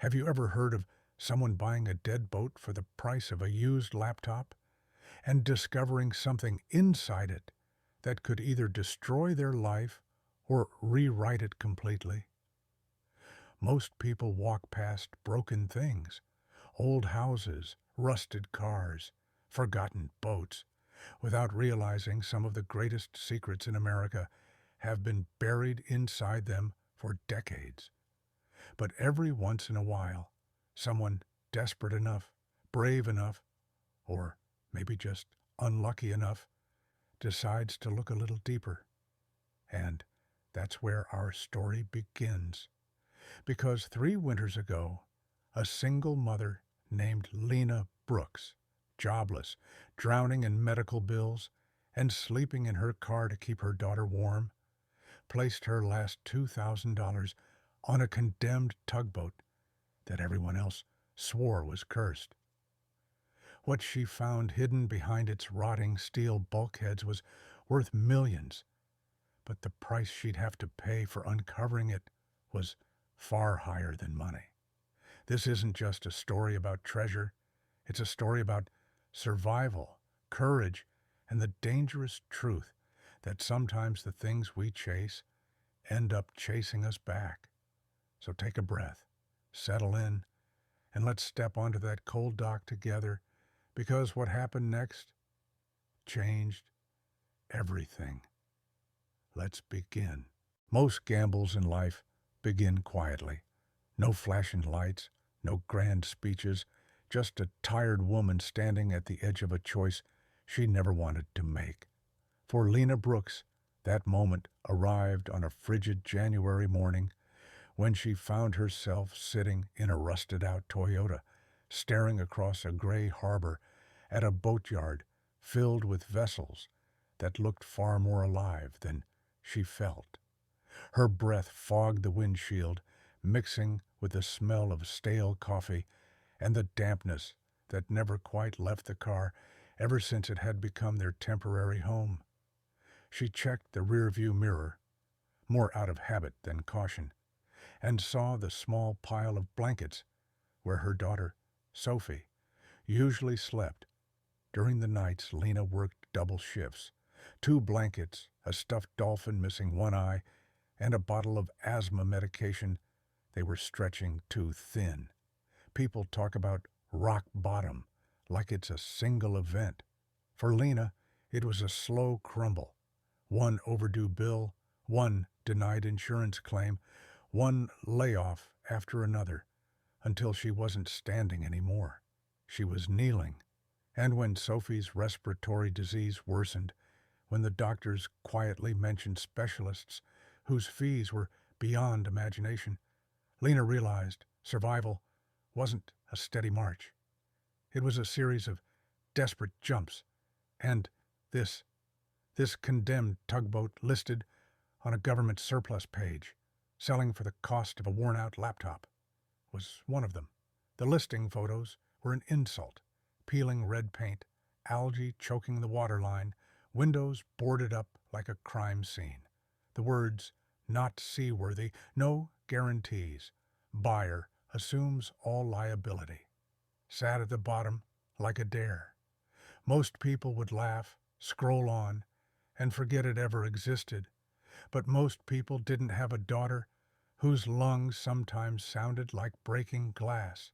Have you ever heard of someone buying a dead boat for the price of a used laptop and discovering something inside it that could either destroy their life or rewrite it completely? Most people walk past broken things, old houses, rusted cars, forgotten boats, without realizing some of the greatest secrets in America have been buried inside them for decades. But every once in a while, someone desperate enough, brave enough, or maybe just unlucky enough, decides to look a little deeper. And that's where our story begins. Because 3 winters ago, a single mother named Lena Brooks, jobless, drowning in medical bills, and sleeping in her car to keep her daughter warm, placed her last $2,000 on a condemned tugboat that everyone else swore was cursed. What she found hidden behind its rotting steel bulkheads was worth millions, but the price she'd have to pay for uncovering it was far higher than money. This isn't just a story about treasure, it's a story about survival, courage, and the dangerous truth that sometimes the things we chase end up chasing us back. So take a breath, settle in, and let's step onto that cold dock together, because what happened next changed everything. Let's begin. Most gambles in life begin quietly. No flashing lights, no grand speeches, just a tired woman standing at the edge of a choice she never wanted to make. For Lena Brooks, that moment arrived on a frigid January morning when she found herself sitting in a rusted-out Toyota, staring across a gray harbor at a boatyard filled with vessels that looked far more alive than she felt. Her breath fogged the windshield, mixing with the smell of stale coffee and the dampness that never quite left the car ever since it had become their temporary home. She checked the rearview mirror, more out of habit than caution, and saw the small pile of blankets where her daughter, Sophie, usually slept. During the nights, Lena worked double shifts. 2 blankets, a stuffed dolphin missing one eye, and a bottle of asthma medication they were stretching too thin. People talk about rock bottom like it's a single event. For Lena, it was a slow crumble. One overdue bill, one denied insurance claim, one layoff after another, until she wasn't standing anymore. She was kneeling. And when Sophie's respiratory disease worsened, when the doctors quietly mentioned specialists whose fees were beyond imagination, Lena realized survival wasn't a steady march. It was a series of desperate jumps, and this condemned tugboat listed on a government surplus page, selling for the cost of a worn-out laptop, was one of them. The listing photos were an insult: peeling red paint, algae choking the waterline, windows boarded up like a crime scene. The words, "not seaworthy," "no guarantees," "buyer assumes all liability," sat at the bottom like a dare. Most people would laugh, scroll on, and forget it ever existed. But most people didn't have a daughter whose lungs sometimes sounded like breaking glass.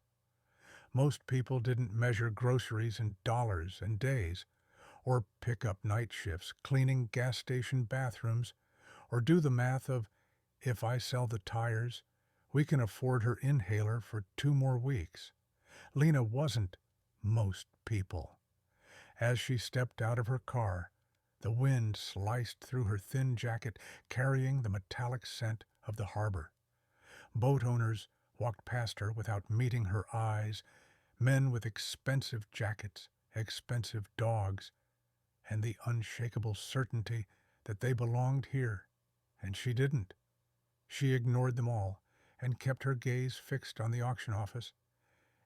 Most people didn't measure groceries in dollars and days, or pick up night shifts cleaning gas station bathrooms, or do the math of, if I sell the tires, we can afford her inhaler for 2 more weeks. Lena wasn't most people. As she stepped out of her car, the wind sliced through her thin jacket, carrying the metallic scent of the harbor. Boat owners walked past her without meeting her eyes, men with expensive jackets, expensive dogs, and the unshakable certainty that they belonged here, and she didn't. She ignored them all and kept her gaze fixed on the auction office.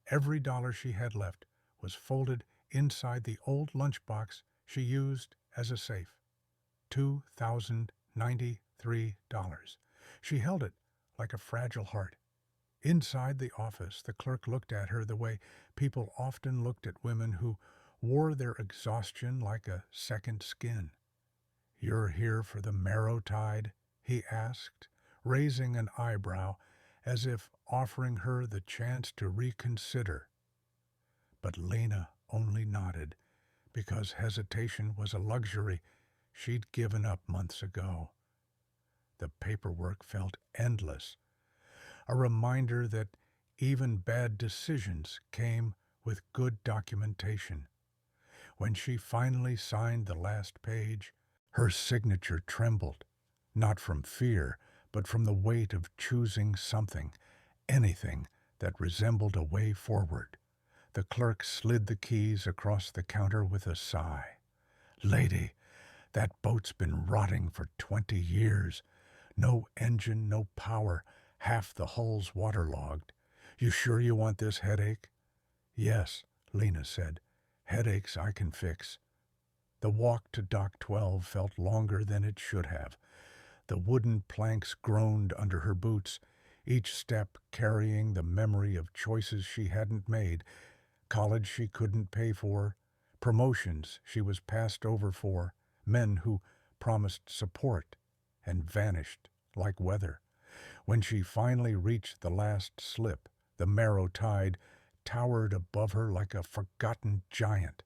Every dollar she had left was folded inside the old lunchbox she used as a safe. $2,093. She held it like a fragile heart. Inside the office, the clerk looked at her the way people often looked at women who wore their exhaustion like a second skin. "You're here for the marrow tide?" he asked, raising an eyebrow as if offering her the chance to reconsider. But Lena only nodded, because hesitation was a luxury she'd given up months ago. The paperwork felt endless, a reminder that even bad decisions came with good documentation. When she finally signed the last page, her signature trembled, not from fear, but from the weight of choosing something, anything that resembled a way forward. The clerk slid the keys across the counter with a sigh. "Lady, that boat's been rotting for 20 years. No engine, no power, half the hull's waterlogged. You sure you want this headache?" "Yes," Lena said. "Headaches I can fix." The walk to Dock 12 felt longer than it should have. The wooden planks groaned under her boots, each step carrying the memory of choices she hadn't made, college she couldn't pay for, promotions she was passed over for, men who promised support and vanished like weather. When she finally reached the last slip, the marrow tide towered above her like a forgotten giant.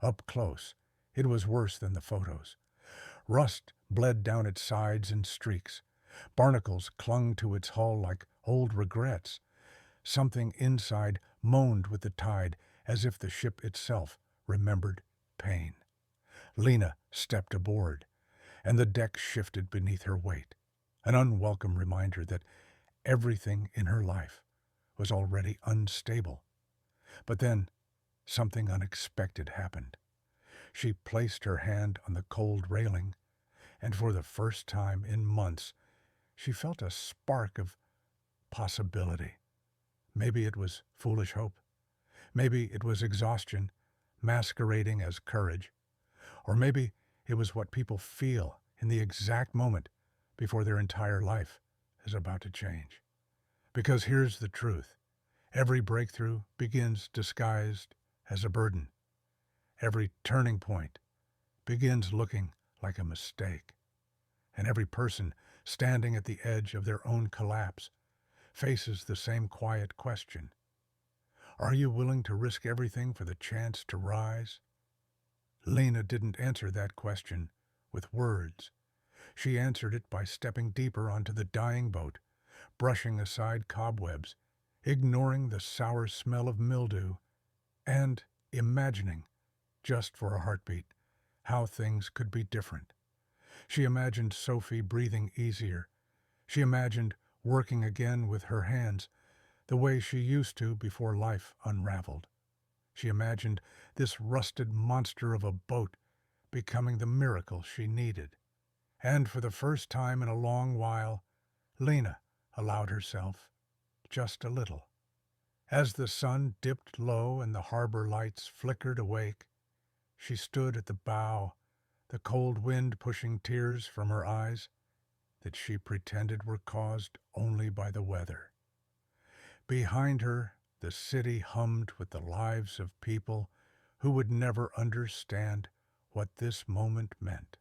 Up close, it was worse than the photos. Rust bled down its sides in streaks. Barnacles clung to its hull like old regrets. Something inside moaned with the tide, as if the ship itself remembered pain. Lena stepped aboard, and the deck shifted beneath her weight, an unwelcome reminder that everything in her life was already unstable. But then something unexpected happened. She placed her hand on the cold railing, and for the first time in months, she felt a spark of possibility. Maybe it was foolish hope. Maybe it was exhaustion, masquerading as courage. Or maybe it was what people feel in the exact moment before their entire life is about to change. Because here's the truth. Every breakthrough begins disguised as a burden. Every turning point begins looking like a mistake. And every person standing at the edge of their own collapse faces the same quiet question. Are you willing to risk everything for the chance to rise? Lena didn't answer that question with words. She answered it by stepping deeper onto the dying boat, brushing aside cobwebs, ignoring the sour smell of mildew, and imagining, just for a heartbeat, how things could be different. She imagined Sophie breathing easier. She imagined working again with her hands, the way she used to before life unraveled. She imagined this rusted monster of a boat becoming the miracle she needed. And for the first time in a long while, Lena allowed herself just a little. As the sun dipped low and the harbor lights flickered awake, she stood at the bow, the cold wind pushing tears from her eyes that she pretended were caused only by the weather. Behind her, the city hummed with the lives of people who would never understand what this moment meant.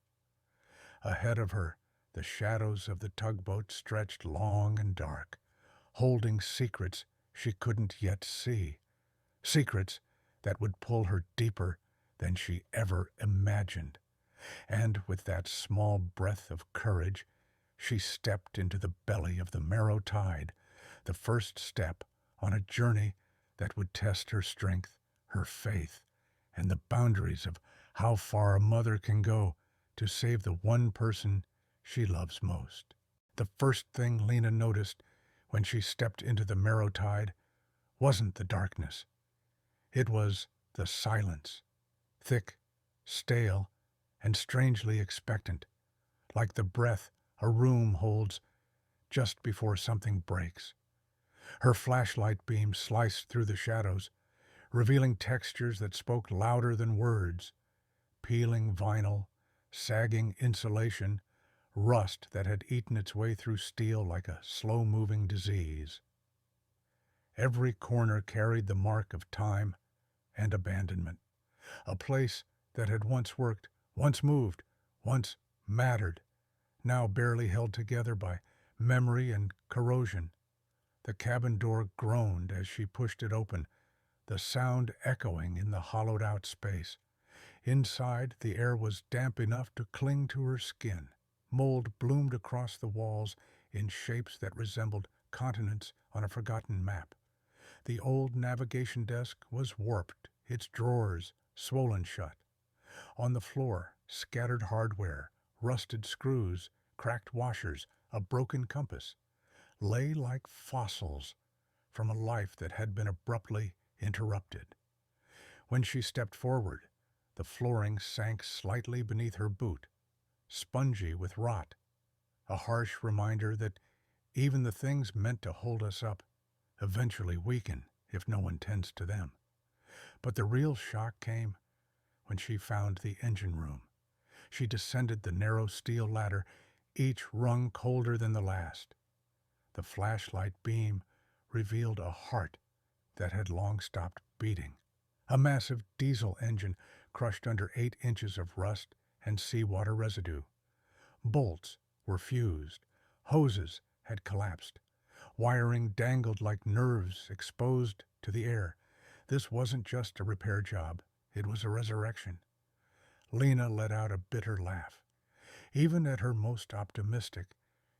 Ahead of her, the shadows of the tugboat stretched long and dark, holding secrets she couldn't yet see, secrets that would pull her deeper than she ever imagined. And with that small breath of courage, she stepped into the belly of the marrow tide, the first step on a journey that would test her strength, her faith, and the boundaries of how far a mother can go to save the one person she loves most. The first thing Lena noticed when she stepped into the marrow tide wasn't the darkness. It was the silence, thick, stale, and strangely expectant, like the breath a room holds just before something breaks. Her flashlight beam sliced through the shadows, revealing textures that spoke louder than words: peeling vinyl, sagging insulation, rust that had eaten its way through steel like a slow-moving disease. Every corner carried the mark of time and abandonment. A place that had once worked, once moved, once mattered, now barely held together by memory and corrosion. The cabin door groaned as she pushed it open, the sound echoing in the hollowed-out space. Inside, the air was damp enough to cling to her skin. Mold bloomed across the walls in shapes that resembled continents on a forgotten map. The old navigation desk was warped, its drawers swollen shut. On the floor, scattered hardware, rusted screws, cracked washers, a broken compass, lay like fossils from a life that had been abruptly interrupted. When she stepped forward, the flooring sank slightly beneath her boot, spongy with rot, a harsh reminder that even the things meant to hold us up eventually weaken if no one tends to them. But the real shock came when she found the engine room. She descended the narrow steel ladder, each rung colder than the last. The flashlight beam revealed a heart that had long stopped beating. A massive diesel engine crushed under 8 inches of rust and seawater residue. Bolts were fused. Hoses had collapsed. Wiring dangled like nerves exposed to the air. This wasn't just a repair job. It was a resurrection. Lena let out a bitter laugh. Even at her most optimistic,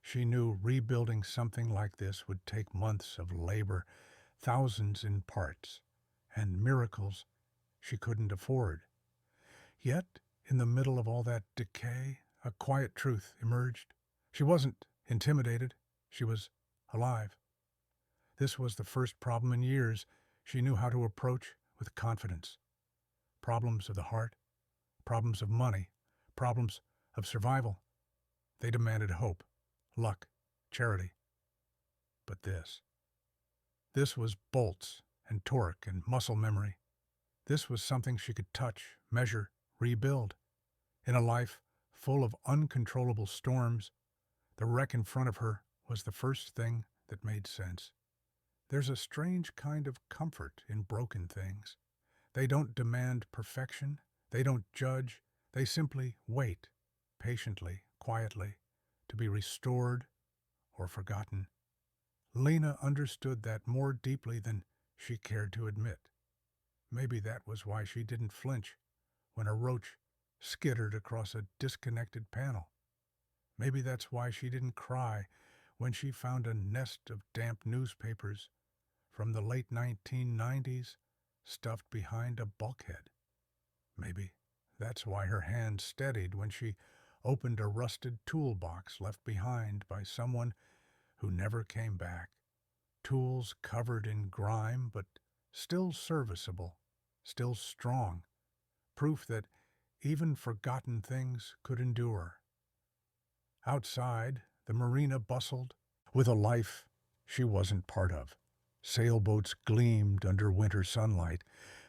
she knew rebuilding something like this would take months of labor, thousands in parts, and miracles she couldn't afford. Yet, in the middle of all that decay, a quiet truth emerged. She wasn't intimidated. She was alive. This was the first problem in years she knew how to approach with confidence. Problems of the heart, problems of money, problems of survival. They demanded hope, luck, charity. But this was bolts and torque and muscle memory. This was something she could touch, measure, rebuild. In a life full of uncontrollable storms, the wreck in front of her was the first thing that made sense. There's a strange kind of comfort in broken things. They don't demand perfection. They don't judge. They simply wait, patiently, quietly, to be restored or forgotten. Lena understood that more deeply than she cared to admit. Maybe that was why she didn't flinch when a roach skittered across a disconnected panel. Maybe that's why she didn't cry when she found a nest of damp newspapers from the late 1990s stuffed behind a bulkhead. Maybe that's why her hand steadied when she opened a rusted toolbox left behind by someone who never came back. Tools covered in grime, but still serviceable, still strong. Proof that even forgotten things could endure. Outside, the marina bustled with a life she wasn't part of. Sailboats gleamed under winter sunlight.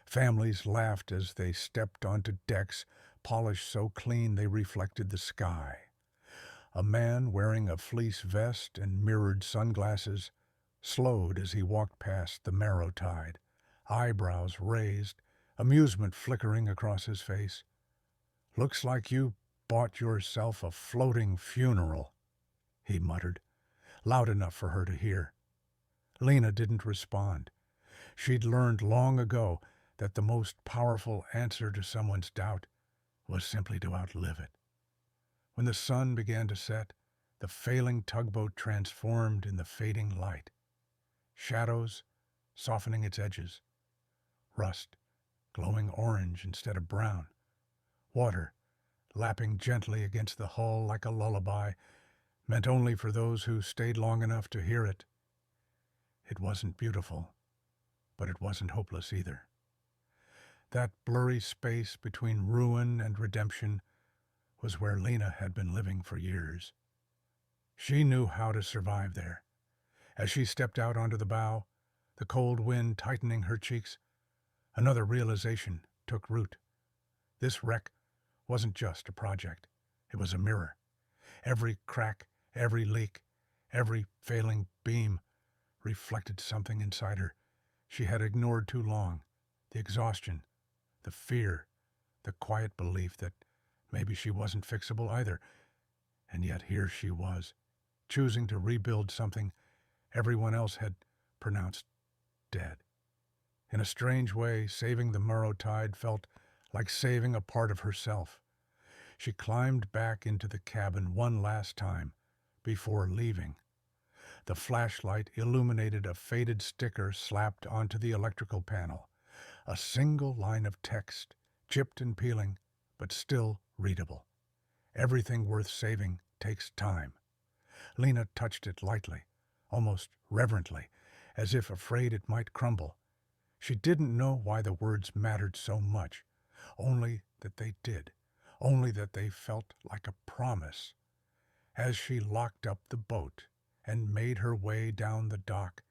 Families laughed as they stepped onto decks polished so clean they reflected the sky. A man wearing a fleece vest and mirrored sunglasses slowed as he walked past the Marrow Tide, eyebrows raised, amusement flickering across his face. "Looks like you bought yourself a floating funeral," he muttered, loud enough for her to hear. Lena didn't respond. She'd learned long ago that the most powerful answer to someone's doubt was simply to outlive it. When the sun began to set, the failing tugboat transformed in the fading light. Shadows softening its edges. Rust glowing orange instead of brown. Water lapping gently against the hull like a lullaby, meant only for those who stayed long enough to hear it. It wasn't beautiful, but it wasn't hopeless either. That blurry space between ruin and redemption was where Lena had been living for years. She knew how to survive there. As she stepped out onto the bow, the cold wind tightening her cheeks, another realization took root. This wreck wasn't just a project. It was a mirror. Every crack, every leak, every failing beam reflected something inside her she had ignored too long. The exhaustion, the fear, the quiet belief that maybe she wasn't fixable either. And yet here she was, choosing to rebuild something everyone else had pronounced dead. In a strange way, saving the Murrow tide felt like saving a part of herself. She climbed back into the cabin one last time before leaving. The flashlight illuminated a faded sticker slapped onto the electrical panel. A single line of text, chipped and peeling, but still readable. Everything worth saving takes time. Lena touched it lightly, almost reverently, as if afraid it might crumble. She didn't know why the words mattered so much, only that they did, only that they felt like a promise. As she locked up the boat and made her way down the dock,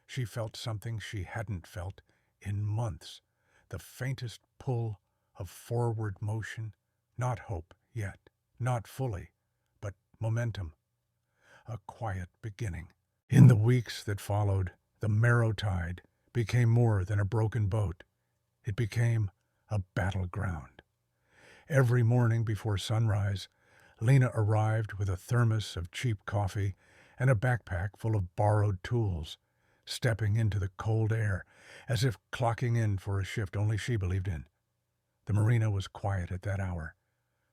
she felt something she hadn't felt in months, the faintest pull of forward motion, not hope yet, not fully, but momentum, a quiet beginning. In the weeks that followed, the Murrow tide became more than a broken boat. It became a battleground. Every morning before sunrise, Lena arrived with a thermos of cheap coffee and a backpack full of borrowed tools, stepping into the cold air as if clocking in for a shift only she believed in. The marina was quiet at that hour,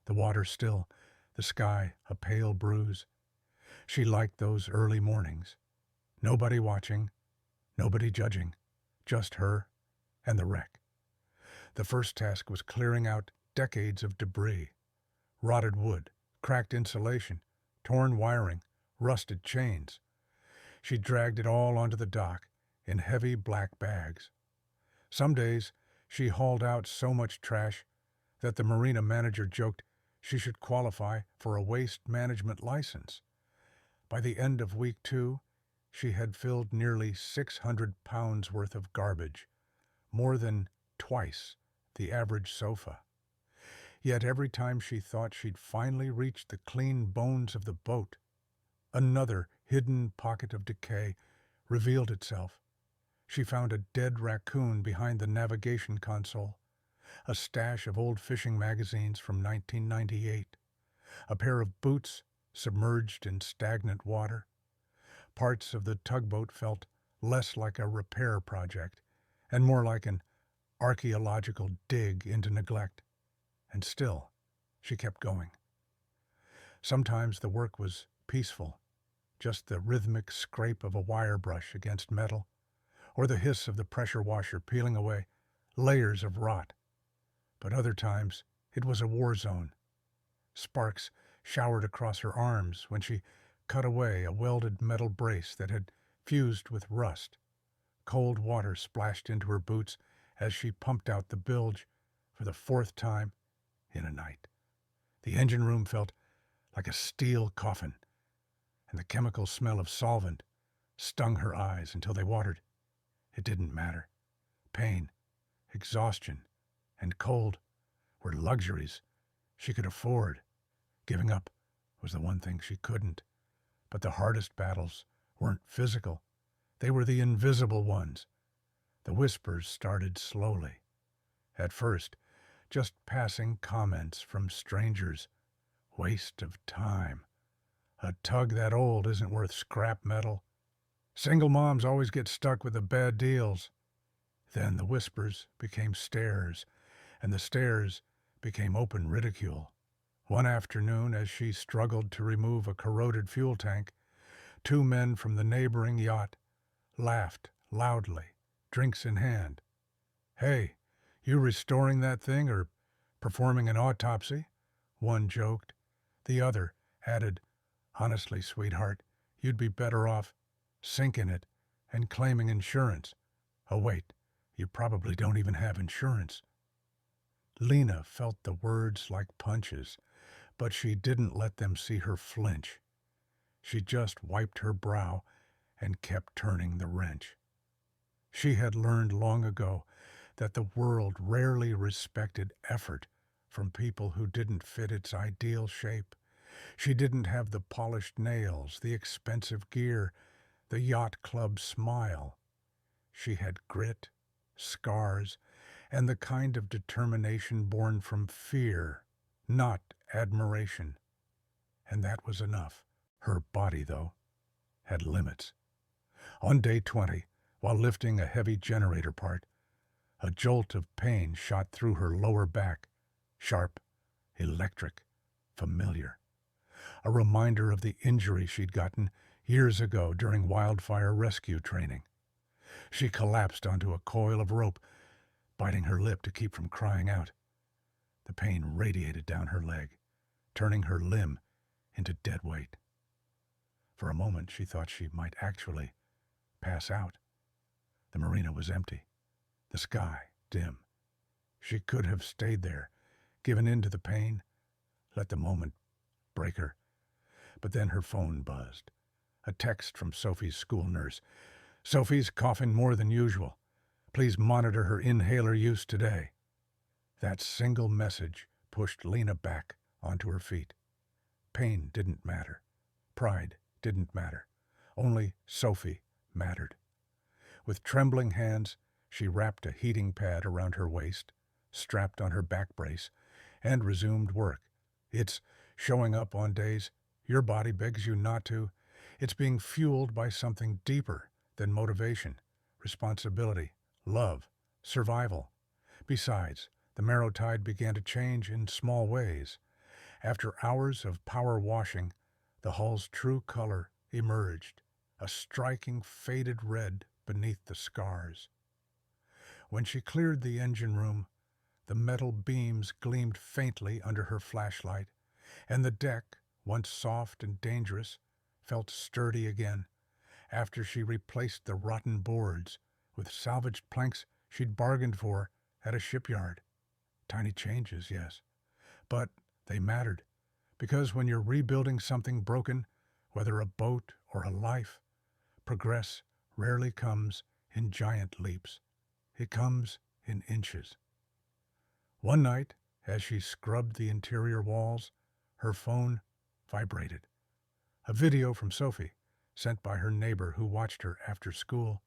the water still, the sky a pale bruise. She liked those early mornings. Nobody watching, nobody judging, just her and the wreck. The first task was clearing out decades of debris, rotted wood, cracked insulation, torn wiring, rusted chains. She dragged it all onto the dock in heavy black bags. Some days she hauled out so much trash that the marina manager joked she should qualify for a waste management license. By the end of week 2, she had filled nearly 600 pounds worth of garbage, more than twice the average sofa. Yet every time she thought she'd finally reached the clean bones of the boat, another hidden pocket of decay revealed itself. She found a dead raccoon behind the navigation console, a stash of old fishing magazines from 1998, a pair of boots submerged in stagnant water. Parts of the tugboat felt less like a repair project and more like an archaeological dig into neglect. And still, she kept going. Sometimes the work was peaceful, just the rhythmic scrape of a wire brush against metal, or the hiss of the pressure washer peeling away layers of rot. But other times, it was a war zone. Sparks showered across her arms when she cut away a welded metal brace that had fused with rust. Cold water splashed into her boots as she pumped out the bilge for the 4th time in a night. The engine room felt like a steel coffin, and the chemical smell of solvent stung her eyes until they watered. It didn't matter. Pain, exhaustion, and cold were luxuries she could afford. Giving up was the one thing she couldn't. But the hardest battles weren't physical. They were the invisible ones. The whispers started slowly. At first, just passing comments from strangers. Waste of time. A tug that old isn't worth scrap metal. Single moms always get stuck with the bad deals. Then the whispers became stares, and the stares became open ridicule. One afternoon, as she struggled to remove a corroded fuel tank, 2 men from the neighboring yacht laughed loudly, drinks in hand. "Hey, you restoring that thing or performing an autopsy?" One joked. The other added, "Honestly, sweetheart, you'd be better off sinking it and claiming insurance. Oh wait, you probably don't even have insurance." Lena felt the words like punches, but she didn't let them see her flinch. She just wiped her brow and kept turning the wrench. She had learned long ago that the world rarely respected effort from people who didn't fit its ideal shape. She didn't have the polished nails, the expensive gear, the yacht club smile. She had grit, scars, and the kind of determination born from fear, not admiration. And that was enough. Her body, though, had limits. On day 20, while lifting a heavy generator part, a jolt of pain shot through her lower back, sharp, electric, familiar. A reminder of the injury she'd gotten years ago during wildfire rescue training. She collapsed onto a coil of rope, biting her lip to keep from crying out. The pain radiated down her leg, turning her limb into dead weight. For a moment she thought she might actually pass out. The marina was empty, the sky dim. She could have stayed there, given in to the pain, let the moment break her. But then her phone buzzed. A text from Sophie's school nurse. "Sophie's coughing more than usual. Please monitor her inhaler use today." That single message pushed Lena back onto her feet. Pain didn't matter. Pride didn't matter. Only Sophie mattered. With trembling hands, she wrapped a heating pad around her waist, strapped on her back brace, and resumed work. It's showing up on days your body begs you not to. It's being fueled by something deeper than motivation, responsibility, love, survival. Besides, the marrow tide began to change in small ways. After hours of power washing, the hull's true color emerged, a striking faded red beneath the scars. When she cleared the engine room, the metal beams gleamed faintly under her flashlight, and the deck, once soft and dangerous, felt sturdy again after she replaced the rotten boards with salvaged planks she'd bargained for at a shipyard. Tiny changes, yes, but they mattered, because when you're rebuilding something broken, whether a boat or a life, progress rarely comes in giant leaps. It comes in inches. One night, as she scrubbed the interior walls, her phone vibrated. A video from Sophie, sent by her neighbor who watched her after school.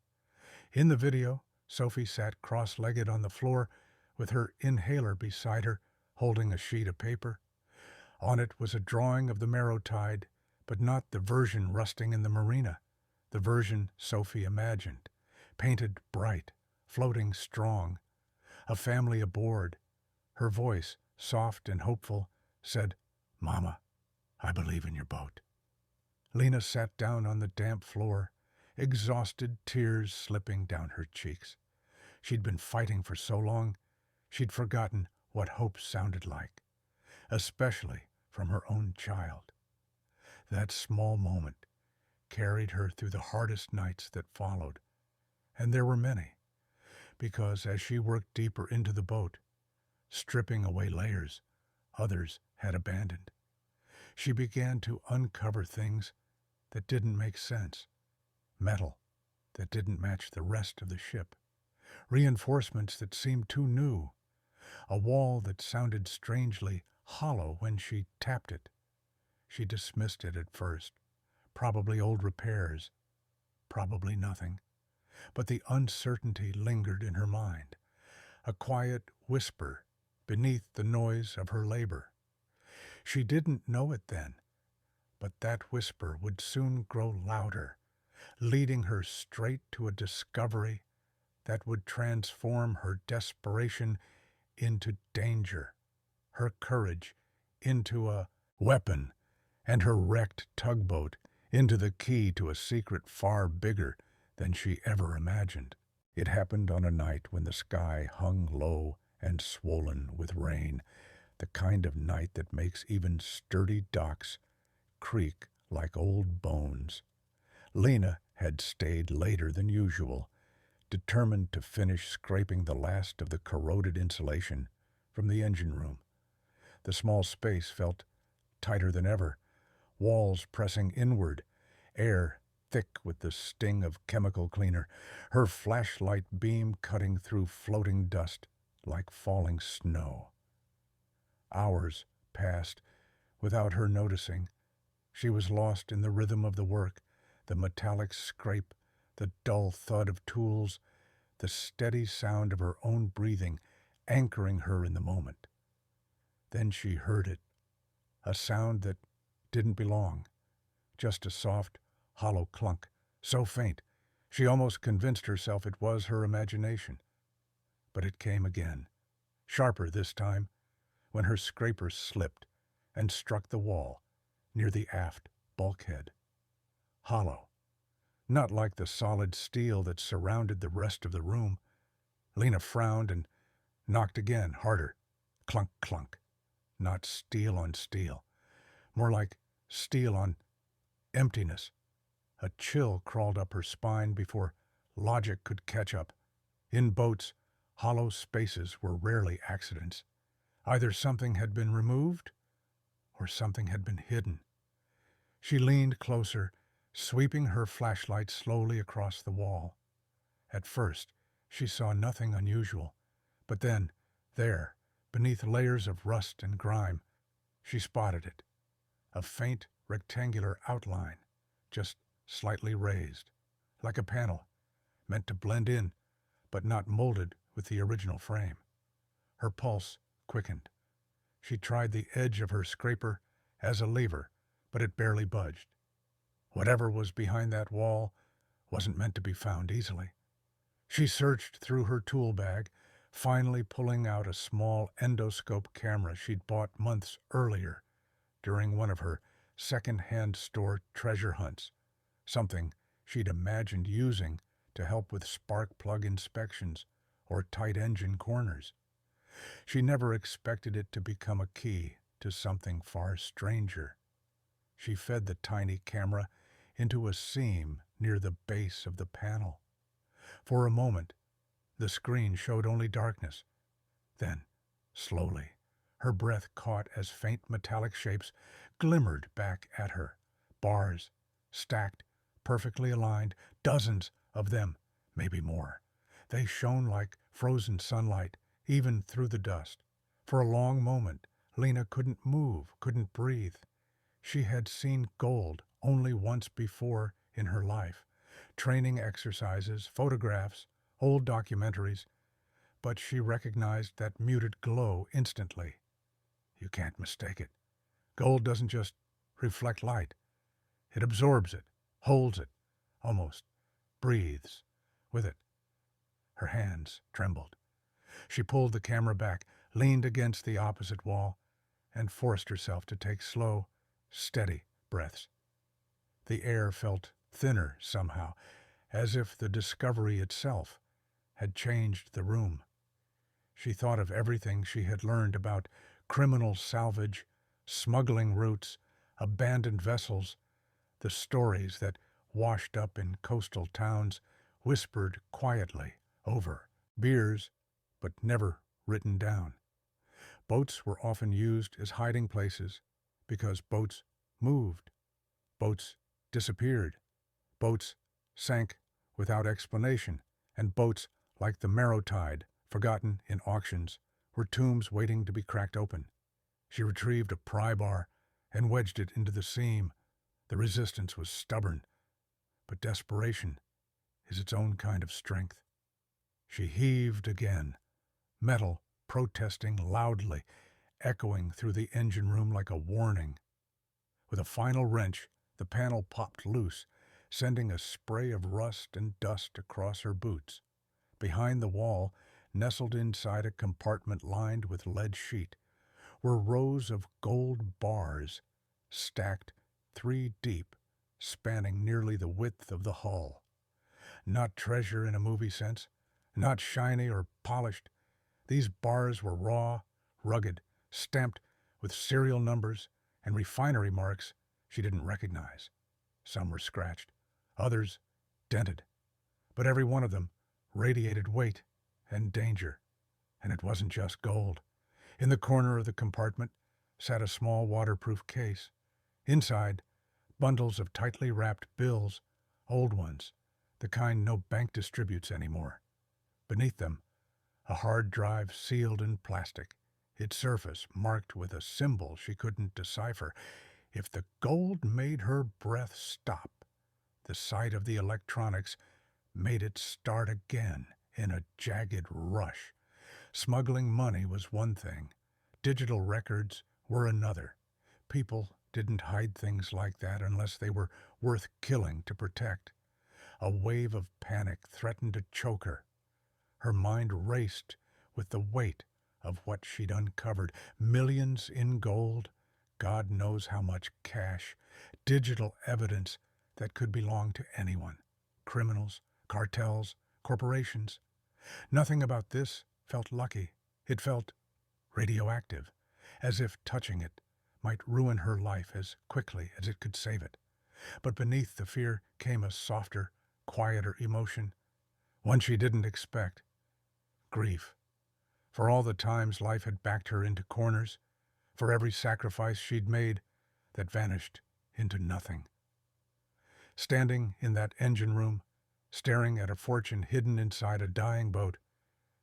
In the video, Sophie sat cross-legged on the floor with her inhaler beside her, holding a sheet of paper. On it was a drawing of the marrow tide, but not the version rusting in the marina, the version Sophie imagined, painted bright, floating strong. A family aboard. Her voice, soft and hopeful, said, "Mama, I believe in your boat." Lena sat down on the damp floor, exhausted, tears slipping down her cheeks. She'd been fighting for so long, she'd forgotten what hope sounded like, especially from her own child. That small moment carried her through the hardest nights that followed, and there were many, because as she worked deeper into the boat, stripping away layers others had abandoned, she began to uncover things that didn't make sense. Metal that didn't match the rest of the ship. Reinforcements that seemed too new. A wall that sounded strangely hollow when she tapped it. She dismissed it at first. Probably old repairs. Probably nothing. But the uncertainty lingered in her mind. A quiet whisper beneath the noise of her labor. She didn't know it then, but that whisper would soon grow louder, leading her straight to a discovery that would transform her desperation into danger, her courage into a weapon, and her wrecked tugboat into the key to a secret far bigger than she ever imagined. It happened on a night when the sky hung low and swollen with rain, the kind of night that makes even sturdy docks creak like old bones. Lena had stayed later than usual, determined to finish scraping the last of the corroded insulation from the engine room. The small space felt tighter than ever, walls pressing inward, air thick with the sting of chemical cleaner, her flashlight beam cutting through floating dust like falling snow. Hours passed without her noticing. She was lost in the rhythm of the work, The metallic scrape, the dull thud of tools, the steady sound of her own breathing, anchoring her in the moment. Then she heard it, a sound that didn't belong, just a soft, hollow clunk, so faint, she almost convinced herself it was her imagination. But it came again, sharper this time, when her scraper slipped and struck the wall near the aft bulkhead. Hollow, not like the solid steel that surrounded the rest of the room. Lena frowned and knocked again, harder. Clunk, clunk. Not steel on steel. More like steel on emptiness. A chill crawled up her spine before logic could catch up. In boats, hollow spaces were rarely accidents. Either something had been removed, or something had been hidden. She leaned closer, sweeping her flashlight slowly across the wall. At first, she saw nothing unusual, but then, there, beneath layers of rust and grime, she spotted it. A faint, rectangular outline, just slightly raised, like a panel, meant to blend in, but not molded with the original frame. Her pulse quickened. She tried the edge of her scraper as a lever, but it barely budged. Whatever was behind that wall wasn't meant to be found easily. She searched through her tool bag, finally pulling out a small endoscope camera she'd bought months earlier during one of her second-hand store treasure hunts, something she'd imagined using to help with spark plug inspections or tight engine corners. She never expected it to become a key to something far stranger. She fed the tiny camera into a seam near the base of the panel. For a moment, the screen showed only darkness. Then, slowly, her breath caught as faint metallic shapes glimmered back at her. Bars, stacked, perfectly aligned, dozens of them, maybe more. They shone like frozen sunlight, even through the dust. For a long moment, Lena couldn't move, couldn't breathe. She had seen gold only once before in her life. Training exercises, photographs, old documentaries, but she recognized that muted glow instantly. You can't mistake it. Gold doesn't just reflect light. It absorbs it, holds it, almost breathes with it. Her hands trembled. She pulled the camera back, leaned against the opposite wall, and forced herself to take slow, steady breaths. The air felt thinner somehow, as if the discovery itself had changed the room. She thought of everything she had learned about criminal salvage, smuggling routes, abandoned vessels, the stories that washed up in coastal towns, whispered quietly over beers, but never written down. Boats were often used as hiding places because boats moved. Boats disappeared. Boats sank without explanation, and boats like the Marrow Tide, forgotten in auctions, were tombs waiting to be cracked open. She retrieved a pry bar and wedged it into the seam. The resistance was stubborn, but desperation is its own kind of strength. She heaved again, metal protesting loudly, echoing through the engine room like a warning. With a final wrench, the panel popped loose, sending a spray of rust and dust across her boots. Behind the wall, nestled inside a compartment lined with lead sheet, were rows of gold bars, stacked 3 deep, spanning nearly the width of the hull. Not treasure in a movie sense, not shiny or polished. These bars were raw, rugged, stamped with serial numbers and refinery marks she didn't recognize. Some were scratched, others dented, but every one of them radiated weight and danger. And it wasn't just gold. In the corner of the compartment sat a small waterproof case. Inside, bundles of tightly wrapped bills, old ones, the kind no bank distributes anymore. Beneath them, a hard drive sealed in plastic, its surface marked with a symbol she couldn't decipher. If the gold made her breath stop, The sight of the electronics made it start again in a jagged rush. Smuggling money was one thing. Digital records were another. People didn't hide things like that unless they were worth killing to protect. A wave of panic threatened to choke her. Her mind raced with the weight of what she'd uncovered. Millions in gold, God knows how much cash, digital evidence that could belong to anyone. Criminals, cartels, corporations. Nothing about this felt lucky. It felt radioactive, as if touching it might ruin her life as quickly as it could save it. But beneath the fear came a softer, quieter emotion, one she didn't expect. Grief. For all the times life had backed her into corners, for every sacrifice she'd made that vanished into nothing. Standing in that engine room, staring at a fortune hidden inside a dying boat,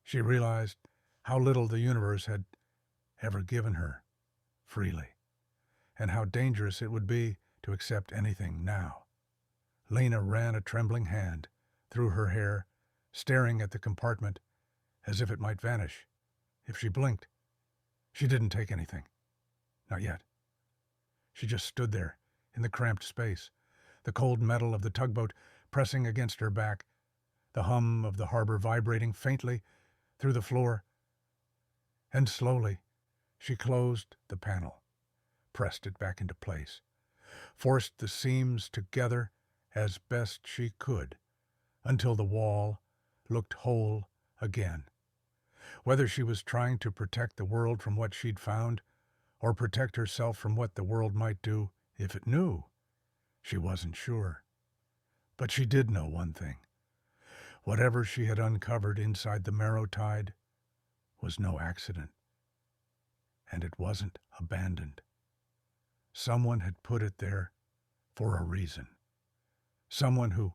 she realized how little the universe had ever given her freely, and how dangerous it would be to accept anything now. Lena ran a trembling hand through her hair, staring at the compartment as if it might vanish if she blinked. She didn't take anything. Not yet. She just stood there in the cramped space, the cold metal of the tugboat pressing against her back, the hum of the harbor vibrating faintly through the floor. And slowly, she closed the panel, pressed it back into place, forced the seams together as best she could, until the wall looked whole again. Whether she was trying to protect the world from what she'd found, or protect herself from what the world might do if it knew, she wasn't sure. But she did know one thing. Whatever she had uncovered inside the Marrow Tide was no accident. And it wasn't abandoned. Someone had put it there for a reason. Someone who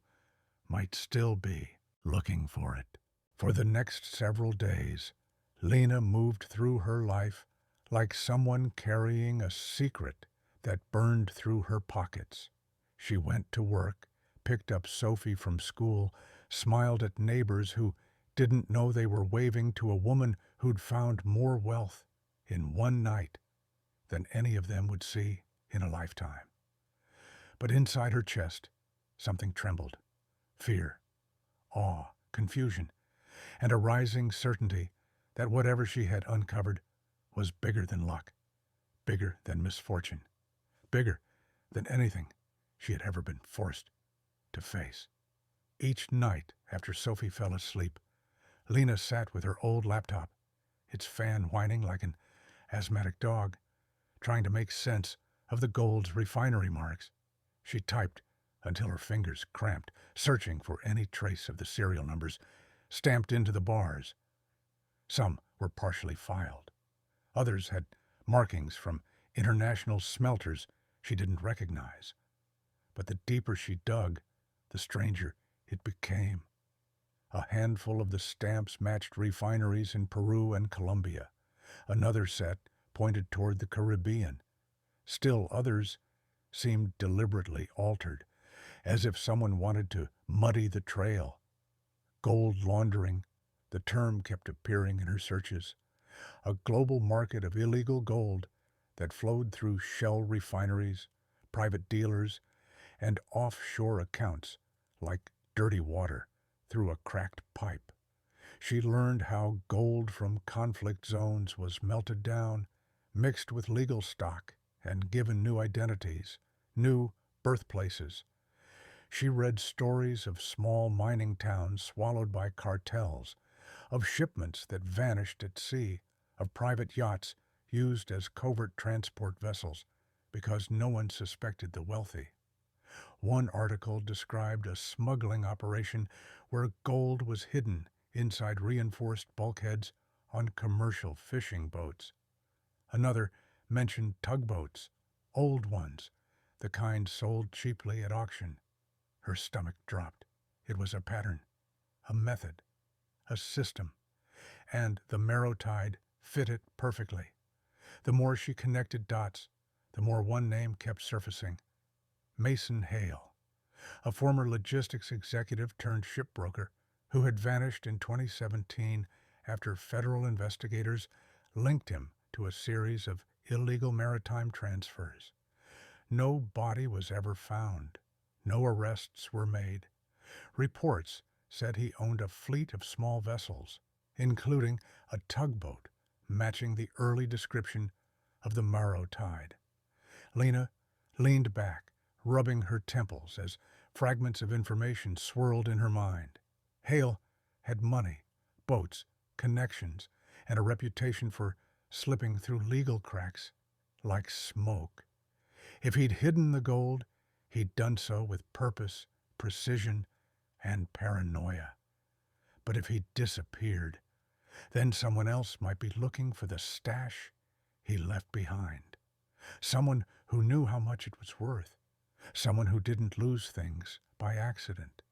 might still be looking for it. For the next several days, Lena moved through her life like someone carrying a secret that burned through her pockets. She went to work, picked up Sophie from school, smiled at neighbors who didn't know they were waving to a woman who'd found more wealth in one night than any of them would see in a lifetime. But inside her chest, something trembled. Fear, awe, confusion, and a rising certainty that whatever she had uncovered was bigger than luck, bigger than misfortune, bigger than anything she had ever been forced to face. Each night after Sophie fell asleep, Lena sat with her old laptop, its fan whining like an asthmatic dog, trying to make sense of the gold's refinery marks. She typed until her fingers cramped, searching for any trace of the serial numbers stamped into the bars. Some were partially filed. Others had markings from international smelters she didn't recognize. But the deeper she dug, the stranger it became. A handful of the stamps matched refineries in Peru and Colombia. Another set pointed toward the Caribbean. Still others seemed deliberately altered, as if someone wanted to muddy the trail. Gold laundering, the term kept appearing in her searches. A global market of illegal gold that flowed through shell refineries, private dealers, and offshore accounts like dirty water through a cracked pipe. She learned how gold from conflict zones was melted down, mixed with legal stock, and given new identities, new birthplaces. She read stories of small mining towns swallowed by cartels, of shipments that vanished at sea, of private yachts used as covert transport vessels because no one suspected the wealthy. One article described a smuggling operation where gold was hidden inside reinforced bulkheads on commercial fishing boats. Another mentioned tugboats, old ones, the kind sold cheaply at auction. Her stomach dropped. It was a pattern, a method, a system, and the Marrow Tide fit it perfectly. The more she connected dots, the more one name kept surfacing. Mason Hale. a former logistics executive turned shipbroker who had vanished in 2017 after federal investigators linked him to a series of illegal maritime transfers. No body was ever found. No arrests were made. Reports said he owned a fleet of small vessels, including a tugboat matching the early description of the Morrow tide. Lena leaned back, rubbing her temples as fragments of information swirled in her mind. Hale had money, boats, connections, and a reputation for slipping through legal cracks like smoke. If he'd hidden the gold, he'd done so with purpose, precision, and paranoia. But if he'd disappeared, then someone else might be looking for the stash he left behind. Someone who knew how much it was worth. Someone who didn't lose things by accident.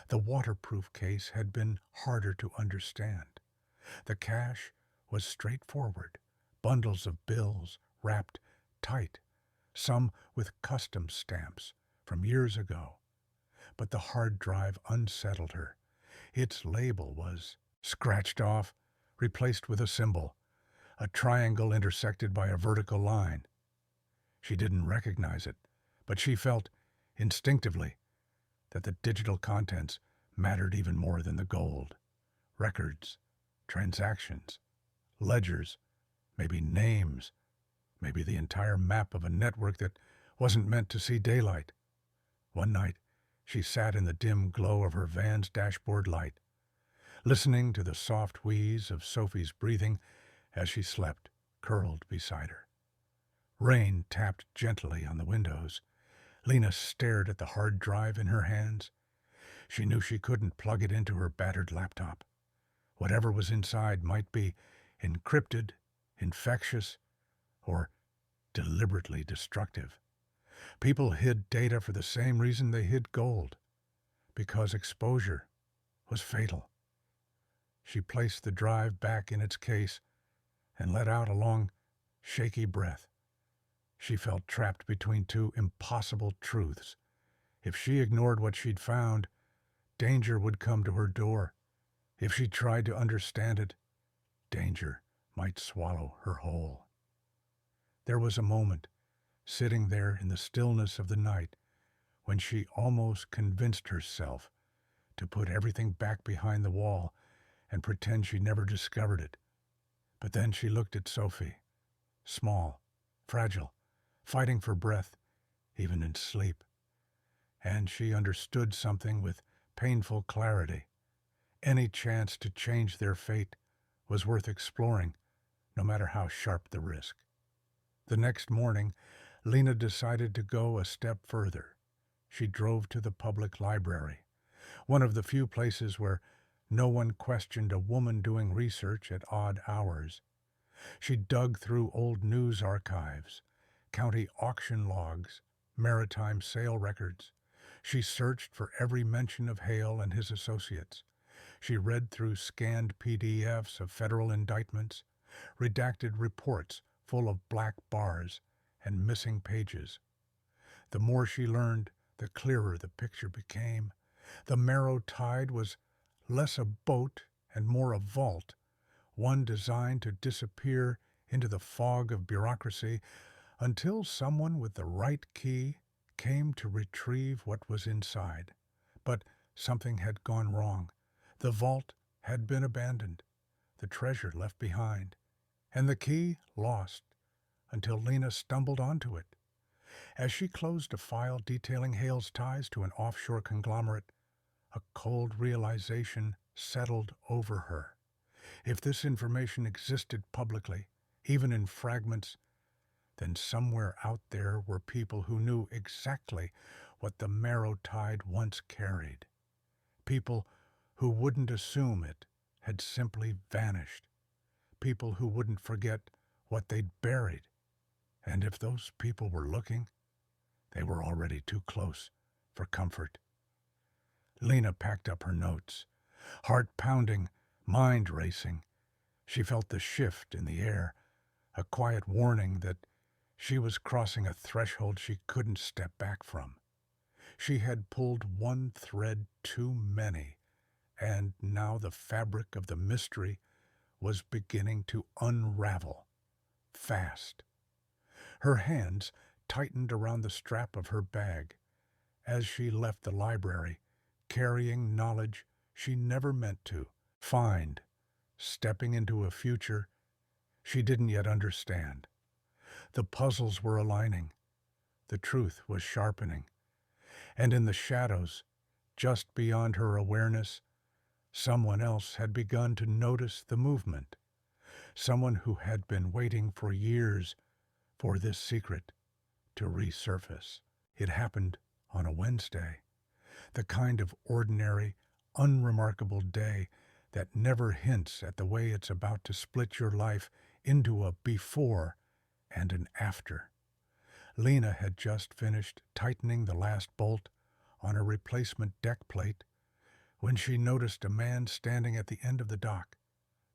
The waterproof case had been harder to understand. The cash was straightforward, bundles of bills wrapped tight, some with custom stamps from years ago. But the hard drive unsettled her. Its label was scratched off, replaced with a symbol, a triangle intersected by a vertical line. She didn't recognize it, but she felt, instinctively, that the digital contents mattered even more than the gold. Records, transactions, ledgers, maybe names, maybe the entire map of a network that wasn't meant to see daylight. One night, she sat in the dim glow of her van's dashboard light, listening to the soft wheeze of Sophie's breathing as she slept, curled beside her. Rain tapped gently on the windows. Lena stared at the hard drive in her hands. She knew she couldn't plug it into her battered laptop. Whatever was inside might be encrypted, infectious, or deliberately destructive. People hid data for the same reason they hid gold, because exposure was fatal. She placed the drive back in its case and let out a long, shaky breath. She felt trapped between two impossible truths. If she ignored what she'd found, danger would come to her door. If she tried to understand it, danger might swallow her whole. There was a moment, sitting there in the stillness of the night, when she almost convinced herself to put everything back behind the wall and pretend she never discovered it. But then she looked at Sophie, small, fragile, fighting for breath, even in sleep. And she understood something with painful clarity. Any chance to change their fate was worth exploring, no matter how sharp the risk. The next morning, Lena decided to go a step further. She drove to the public library, one of the few places where no one questioned a woman doing research at odd hours. She dug through old news archives, county auction logs, maritime sale records. She searched for every mention of Hale and his associates. She read through scanned PDFs of federal indictments, redacted reports full of black bars and missing pages. The more she learned, the clearer the picture became. The Morrow tide was less a boat and more a vault, one designed to disappear into the fog of bureaucracy until someone with the right key came to retrieve what was inside. But something had gone wrong. The vault had been abandoned, the treasure left behind, and the key lost until Lena stumbled onto it. As she closed a file detailing Hale's ties to an offshore conglomerate, a cold realization settled over her. If this information existed publicly, even in fragments, then somewhere out there were people who knew exactly what the Morrow tide once carried. People who wouldn't assume it had simply vanished. People who wouldn't forget what they'd buried. And if those people were looking, they were already too close for comfort. Lena packed up her notes, heart pounding, mind racing. She felt the shift in the air, a quiet warning that she was crossing a threshold she couldn't step back from. She had pulled one thread too many, and now the fabric of the mystery was beginning to unravel fast. Her hands tightened around the strap of her bag as she left the library, carrying knowledge she never meant to find, stepping into a future she didn't yet understand. The puzzles were aligning, the truth was sharpening, and in the shadows, just beyond her awareness, someone else had begun to notice the movement, someone who had been waiting for years for this secret to resurface. It happened on a Wednesday, the kind of ordinary, unremarkable day that never hints at the way it's about to split your life into a before and an after. Lena had just finished tightening the last bolt on a replacement deck plate when she noticed a man standing at the end of the dock,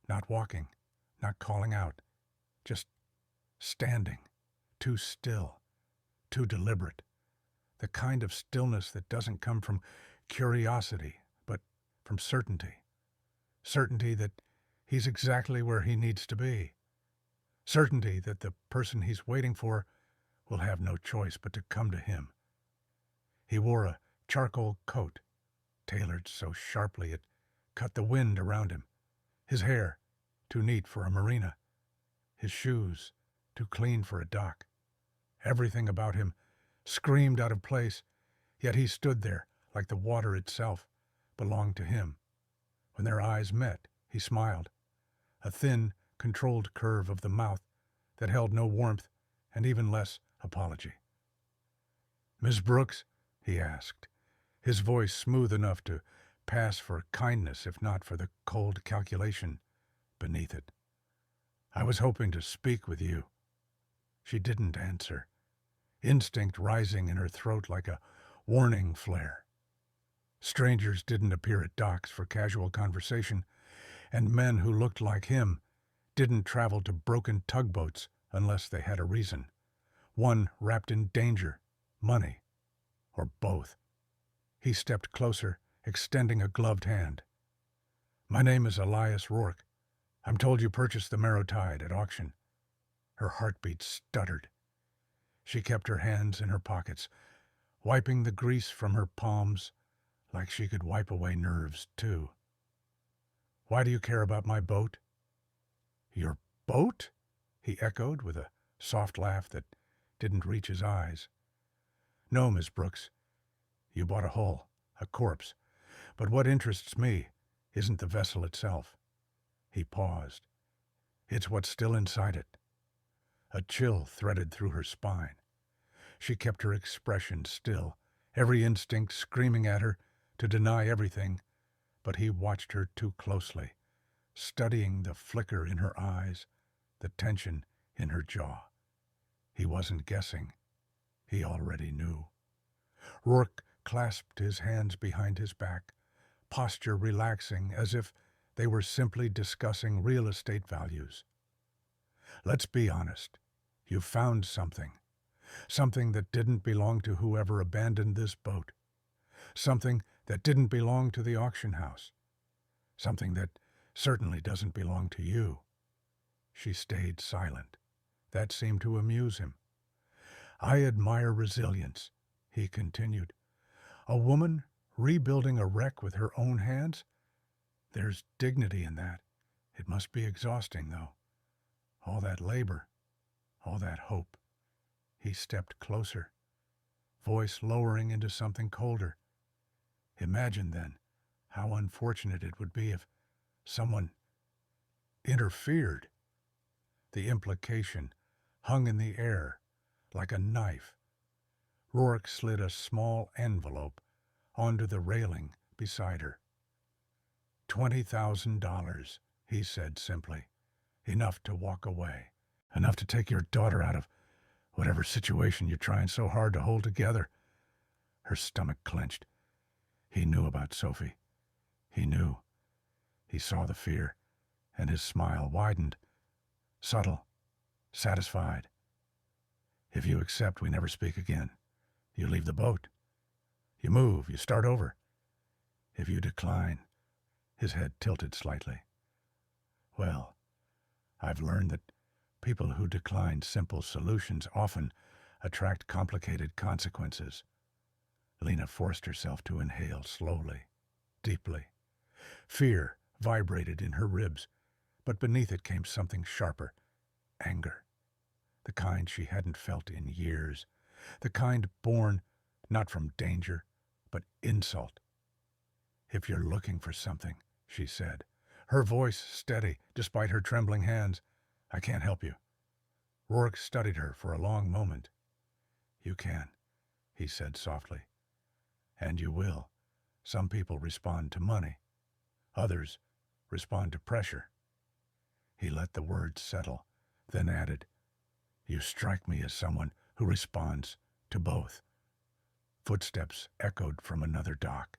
not walking, not calling out, just standing, too still, too deliberate, the kind of stillness that doesn't come from curiosity, but from certainty. Certainty that he's exactly where he needs to be. Certainty that the person he's waiting for will have no choice but to come to him. He wore a charcoal coat, tailored so sharply it cut the wind around him. His hair, too neat for a marina. His shoes, too clean for a dock. Everything about him screamed out of place, yet he stood there like the water itself belonged to him. When their eyes met, he smiled, a thin, controlled curve of the mouth that held no warmth and even less apology. "Miss Brooks?" he asked, his voice smooth enough to pass for kindness if not for the cold calculation beneath it. "I was hoping to speak with you." She didn't answer, instinct rising in her throat like a warning flare. Strangers didn't appear at docks for casual conversation, and men who looked like him didn't travel to broken tugboats unless they had a reason. One wrapped in danger, money, or both. He stepped closer, extending a gloved hand. "My name is Elias Rourke. I'm told you purchased the Marrow Tide at auction." Her heartbeat stuttered. She kept her hands in her pockets, wiping the grease from her palms like she could wipe away nerves, too. "Why do you care about my boat?" "Your boat?" he echoed with a soft laugh that didn't reach his eyes. "No, Miss Brooks. You bought a hull, a corpse. But what interests me isn't the vessel itself." He paused. "It's what's still inside it." A chill threaded through her spine. She kept her expression still, every instinct screaming at her to deny everything, but he watched her too closely, studying the flicker in her eyes, the tension in her jaw. He wasn't guessing. He already knew. Rourke clasped his hands behind his back, posture relaxing as if they were simply discussing real estate values. "Let's be honest. You found something. Something that didn't belong to whoever abandoned this boat. Something that didn't belong to the auction house. Something that certainly doesn't belong to you." She stayed silent. That seemed to amuse him. "I admire resilience," he continued. "A woman rebuilding a wreck with her own hands? There's dignity in that. It must be exhausting, though. All that labor, all that hope." He stepped closer, voice lowering into something colder. "Imagine, then, how unfortunate it would be if someone interfered." The implication hung in the air like a knife. Rourke slid a small envelope onto the railing beside her. $20,000, he said simply. "Enough to walk away. Enough to take your daughter out of whatever situation you're trying so hard to hold together." Her stomach clenched. He knew about Sophie. He knew. He saw the fear, and his smile widened. Subtle, satisfied. "If you accept, we never speak again. You leave the boat. You move, you start over. If you decline, his head tilted slightly. Well, I've learned that people who decline simple solutions often attract complicated consequences. Lena forced herself to inhale slowly, deeply. Fear vibrated in her ribs, but beneath it came something sharper, anger. The kind she hadn't felt in years, the kind born not from danger, but insult. If you're looking for something, she said, her voice steady despite her trembling hands, I can't help you. Rourke studied her for a long moment. You can, he said softly. And you will. Some people respond to money. Others respond to pressure. He let the words settle, then added, You strike me as someone who responds to both. Footsteps echoed from another dock,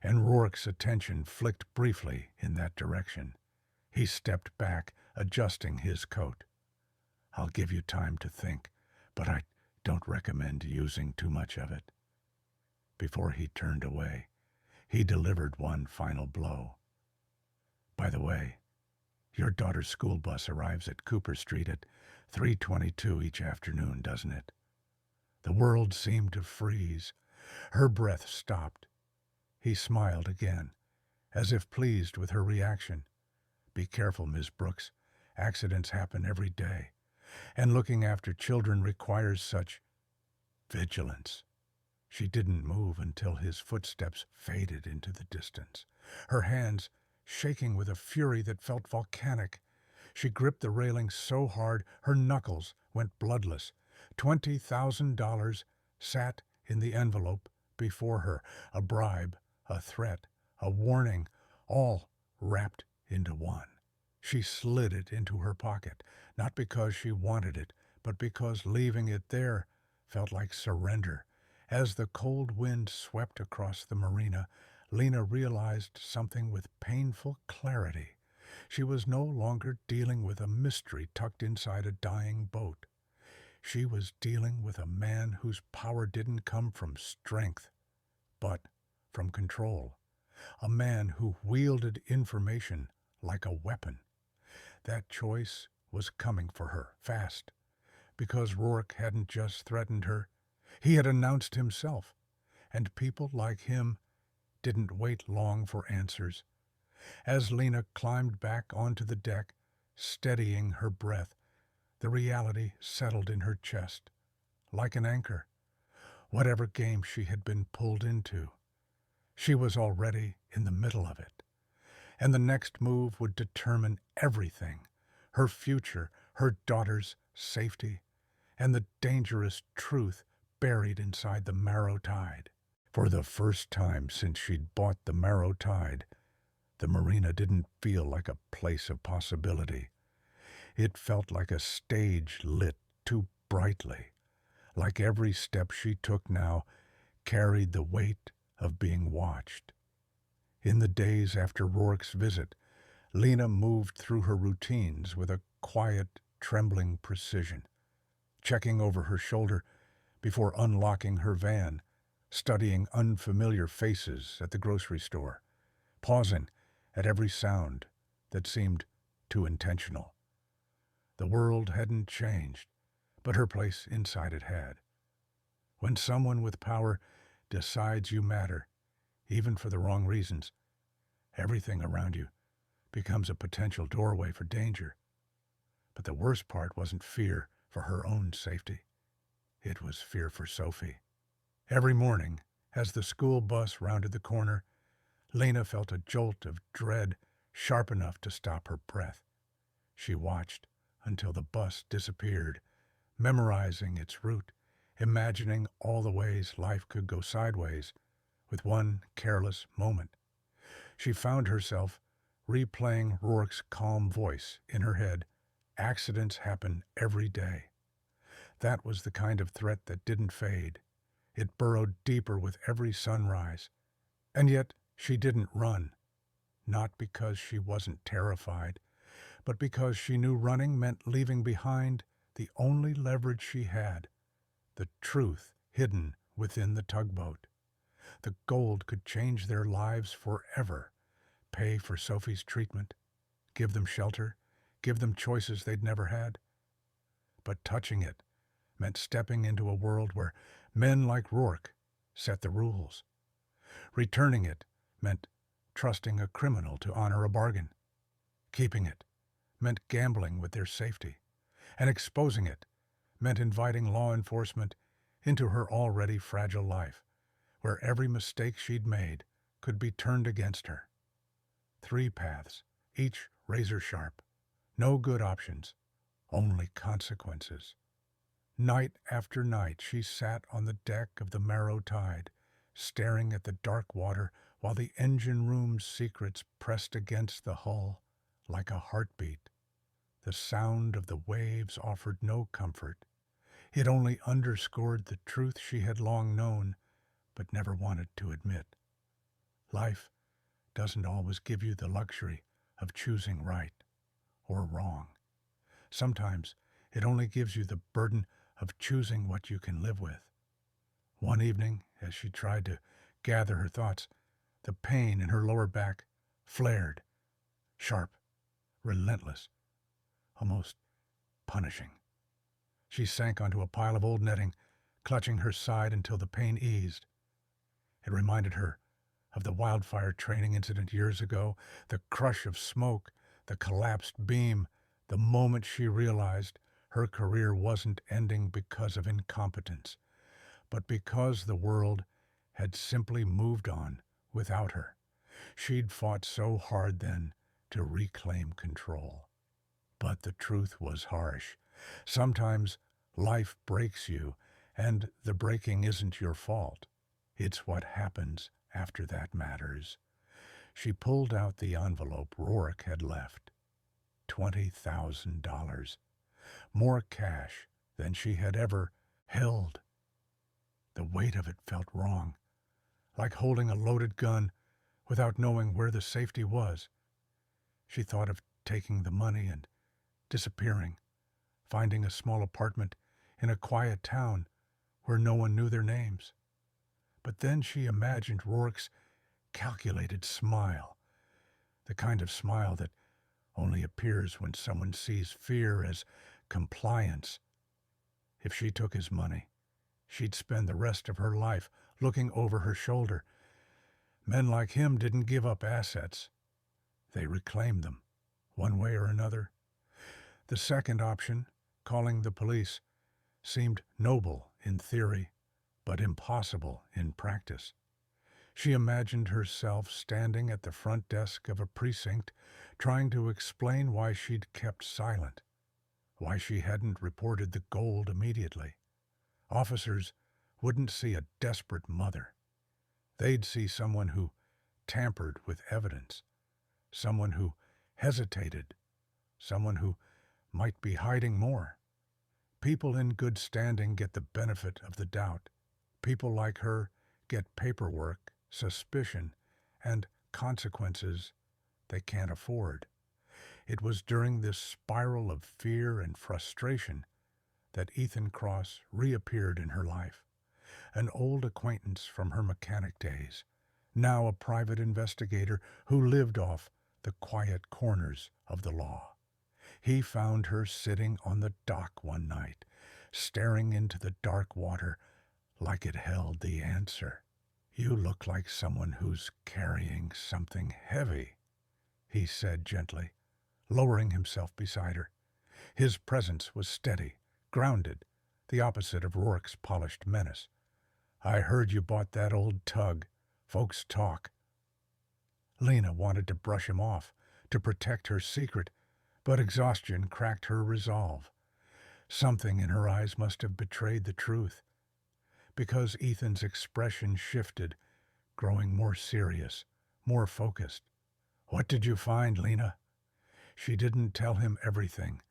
and Rourke's attention flicked briefly in that direction. He stepped back, adjusting his coat. I'll give you time to think, but I don't recommend using too much of it. Before he turned away, he delivered one final blow. By the way, your daughter's school bus arrives at Cooper Street at 3:22 each afternoon, doesn't it? The world seemed to freeze. Her breath stopped. He smiled again, as if pleased with her reaction. Be careful, Miss Brooks. Accidents happen every day, and looking after children requires such vigilance. She didn't move until his footsteps faded into the distance, her hands shaking with a fury that felt volcanic. She gripped the railing so hard her knuckles went bloodless. $20,000 sat in the envelope before her, a bribe, a threat, a warning, all wrapped into one. She slid it into her pocket, not because she wanted it, but because leaving it there felt like surrender. As the cold wind swept across the marina, Lena realized something with painful clarity. She was no longer dealing with a mystery tucked inside a dying boat. She was dealing with a man whose power didn't come from strength, but from control. A man who wielded information like a weapon. That choice was coming for her, fast, because Rourke hadn't just threatened her. He had announced himself, and people like him didn't wait long for answers. As Lena climbed back onto the deck, steadying her breath, the reality settled in her chest, like an anchor. Whatever game she had been pulled into, she was already in the middle of it. And the next move would determine everything, her future, her daughter's safety, and the dangerous truth buried inside the Marrow Tide. For the first time since she'd bought the Marrow Tide, the marina didn't feel like a place of possibility. It felt like a stage lit too brightly, like every step she took now carried the weight of being watched. In the days after Rourke's visit, Lena moved through her routines with a quiet, trembling precision, checking over her shoulder before unlocking her van, studying unfamiliar faces at the grocery store, pausing at every sound that seemed too intentional. The world hadn't changed, but her place inside it had. When someone with power decides you matter, even for the wrong reasons, everything around you becomes a potential doorway for danger. But the worst part wasn't fear for her own safety. It was fear for Sophie. Every morning, as the school bus rounded the corner, Lena felt a jolt of dread sharp enough to stop her breath. She watched until the bus disappeared, memorizing its route, imagining all the ways life could go sideways with one careless moment. She found herself replaying Rourke's calm voice in her head. Accidents happen every day. That was the kind of threat that didn't fade. It burrowed deeper with every sunrise. And yet she didn't run. Not because she wasn't terrified, but because she knew running meant leaving behind the only leverage she had, the truth hidden within the tugboat. The gold could change their lives forever, pay for Sophie's treatment, give them shelter, give them choices they'd never had. But touching it meant stepping into a world where men like Rourke set the rules. Returning it meant trusting a criminal to honor a bargain. Keeping it meant gambling with their safety. And exposing it meant inviting law enforcement into her already fragile life, where every mistake she'd made could be turned against her. 3 paths, each razor sharp. No good options, only consequences. Night after night she sat on the deck of the Marrow Tide, staring at the dark water while the engine room's secrets pressed against the hull like a heartbeat. The sound of the waves offered no comfort. It only underscored the truth she had long known, but never wanted to admit. Life doesn't always give you the luxury of choosing right or wrong. Sometimes it only gives you the burden of choosing what you can live with. One evening, as she tried to gather her thoughts, the pain in her lower back flared, sharp, relentless, almost punishing. She sank onto a pile of old netting, clutching her side until the pain eased. It reminded her of the wildfire training incident years ago, the crush of smoke, the collapsed beam, the moment she realized her career wasn't ending because of incompetence, but because the world had simply moved on without her. She'd fought so hard then to reclaim control. But the truth was harsh. Sometimes life breaks you, and the breaking isn't your fault. It's what happens after that matters. She pulled out the envelope Rourke had left. $20,000. More cash than she had ever held. The weight of it felt wrong, like holding a loaded gun without knowing where the safety was. She thought of taking the money and disappearing, finding a small apartment in a quiet town where no one knew their names. But then she imagined Rourke's calculated smile, the kind of smile that only appears when someone sees fear as compliance. If she took his money, she'd spend the rest of her life looking over her shoulder. Men like him didn't give up assets. They reclaimed them, one way or another. The second option, calling the police, seemed noble in theory, but impossible in practice. She imagined herself standing at the front desk of a precinct, trying to explain why she'd kept silent, why she hadn't reported the gold immediately. Officers wouldn't see a desperate mother. They'd see someone who tampered with evidence, someone who hesitated, someone who might be hiding more. People in good standing get the benefit of the doubt. People like her get paperwork, suspicion, and consequences they can't afford. It was during this spiral of fear and frustration that Ethan Cross reappeared in her life, an old acquaintance from her mechanic days, now a private investigator who lived off the quiet corners of the law. He found her sitting on the dock one night, staring into the dark water like it held the answer. "You look like someone who's carrying something heavy," he said gently, lowering himself beside her. His presence was steady, grounded, the opposite of Rourke's polished menace. "I heard you bought that old tug. Folks talk." Lena wanted to brush him off, to protect her secret, but exhaustion cracked her resolve. Something in her eyes must have betrayed the truth. Because Ethan's expression shifted, growing more serious, more focused. "What did you find, Lena?" She didn't tell him everything,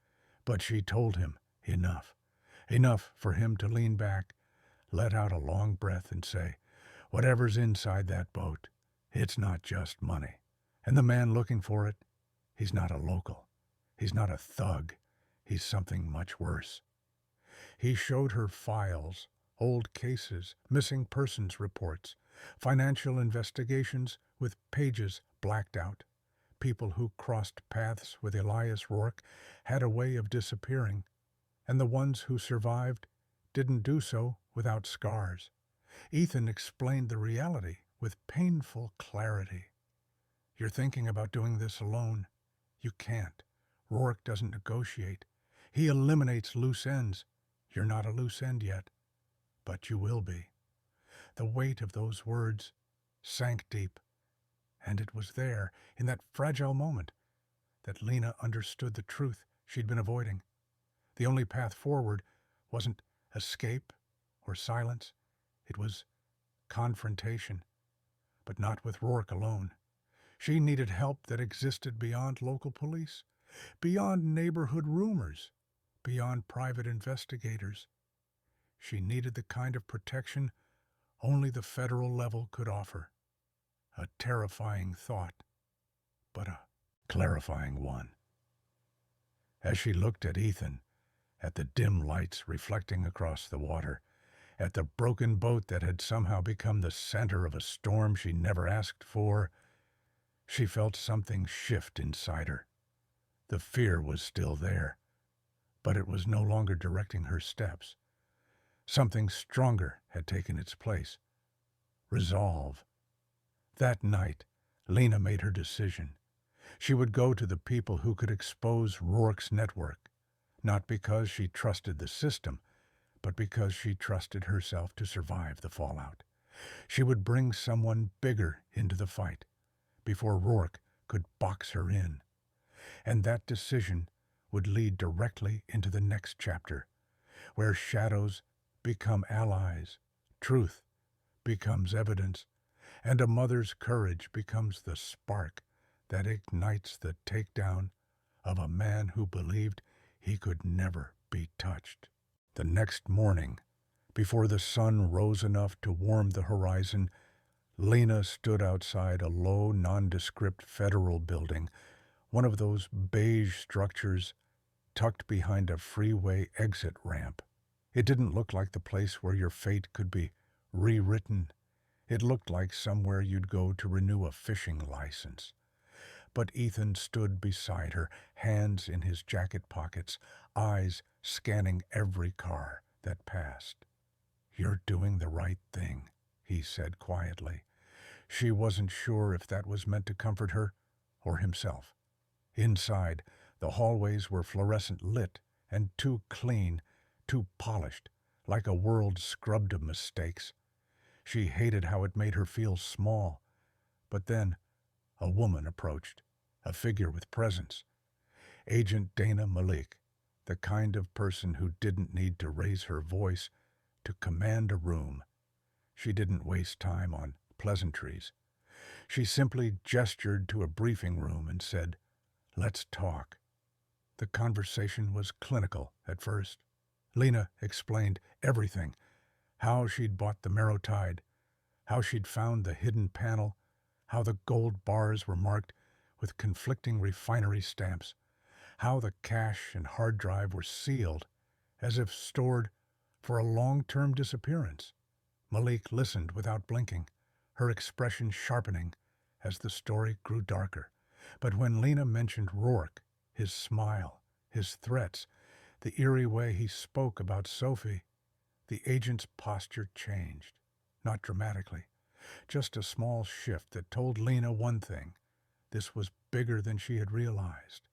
but she told him enough. Enough for him to lean back, let out a long breath and say, "Whatever's inside that boat, it's not just money. And the man looking for it, he's not a local. He's not a thug. He's something much worse." He showed her files, old cases, missing persons reports, Financial investigations with pages blacked out. People who crossed paths with Elias Rourke had a way of disappearing, and the ones who survived didn't do so without scars. Ethan explained the reality with painful clarity. You're thinking about doing this alone. You can't. Rourke doesn't negotiate. He eliminates loose ends. You're not a loose end yet, but you will be. The weight of those words sank deep, and it was there, in that fragile moment, that Lena understood the truth she'd been avoiding. The only path forward wasn't escape or silence. It was confrontation, but not with Rourke alone. She needed help that existed beyond local police, beyond neighborhood rumors, beyond private investigators. She needed the kind of protection only the federal level could offer. A terrifying thought, but a clarifying one. As she looked at Ethan, at the dim lights reflecting across the water, at the broken boat that had somehow become the center of a storm she never asked for, she felt something shift inside her. The fear was still there, but it was no longer directing her steps. Something stronger had taken its place. Resolve. That night, Lena made her decision. She would go to the people who could expose Rourke's network, not because she trusted the system, but because she trusted herself to survive the fallout. She would bring someone bigger into the fight before Rourke could box her in. And that decision would lead directly into the next chapter, where shadows become allies, truth becomes evidence, and a mother's courage becomes the spark that ignites the takedown of a man who believed he could never be touched. The next morning, before the sun rose enough to warm the horizon, Lena stood outside a low, nondescript federal building, one of those beige structures tucked behind a freeway exit ramp. It didn't look like the place where your fate could be rewritten. It looked like somewhere you'd go to renew a fishing license. But Ethan stood beside her, hands in his jacket pockets, eyes scanning every car that passed. "You're doing the right thing," he said quietly. She wasn't sure if that was meant to comfort her or himself. Inside, the hallways were fluorescent lit and too clean, too polished, like a world scrubbed of mistakes. She hated how it made her feel small. But then, a woman approached, a figure with presence. Agent Dana Malik, the kind of person who didn't need to raise her voice to command a room. She didn't waste time on pleasantries. She simply gestured to a briefing room and said, "Let's talk." The conversation was clinical at first. Lena explained everything, how she'd bought the Marrow Tide, how she'd found the hidden panel, how the gold bars were marked with conflicting refinery stamps, how the cache and hard drive were sealed, as if stored for a long-term disappearance. Malik listened without blinking, her expression sharpening as the story grew darker. But when Lena mentioned Rourke, his smile, his threats, the eerie way he spoke about Sophie, the agent's posture changed. Not dramatically, just a small shift that told Lena one thing: this was bigger than she had realized.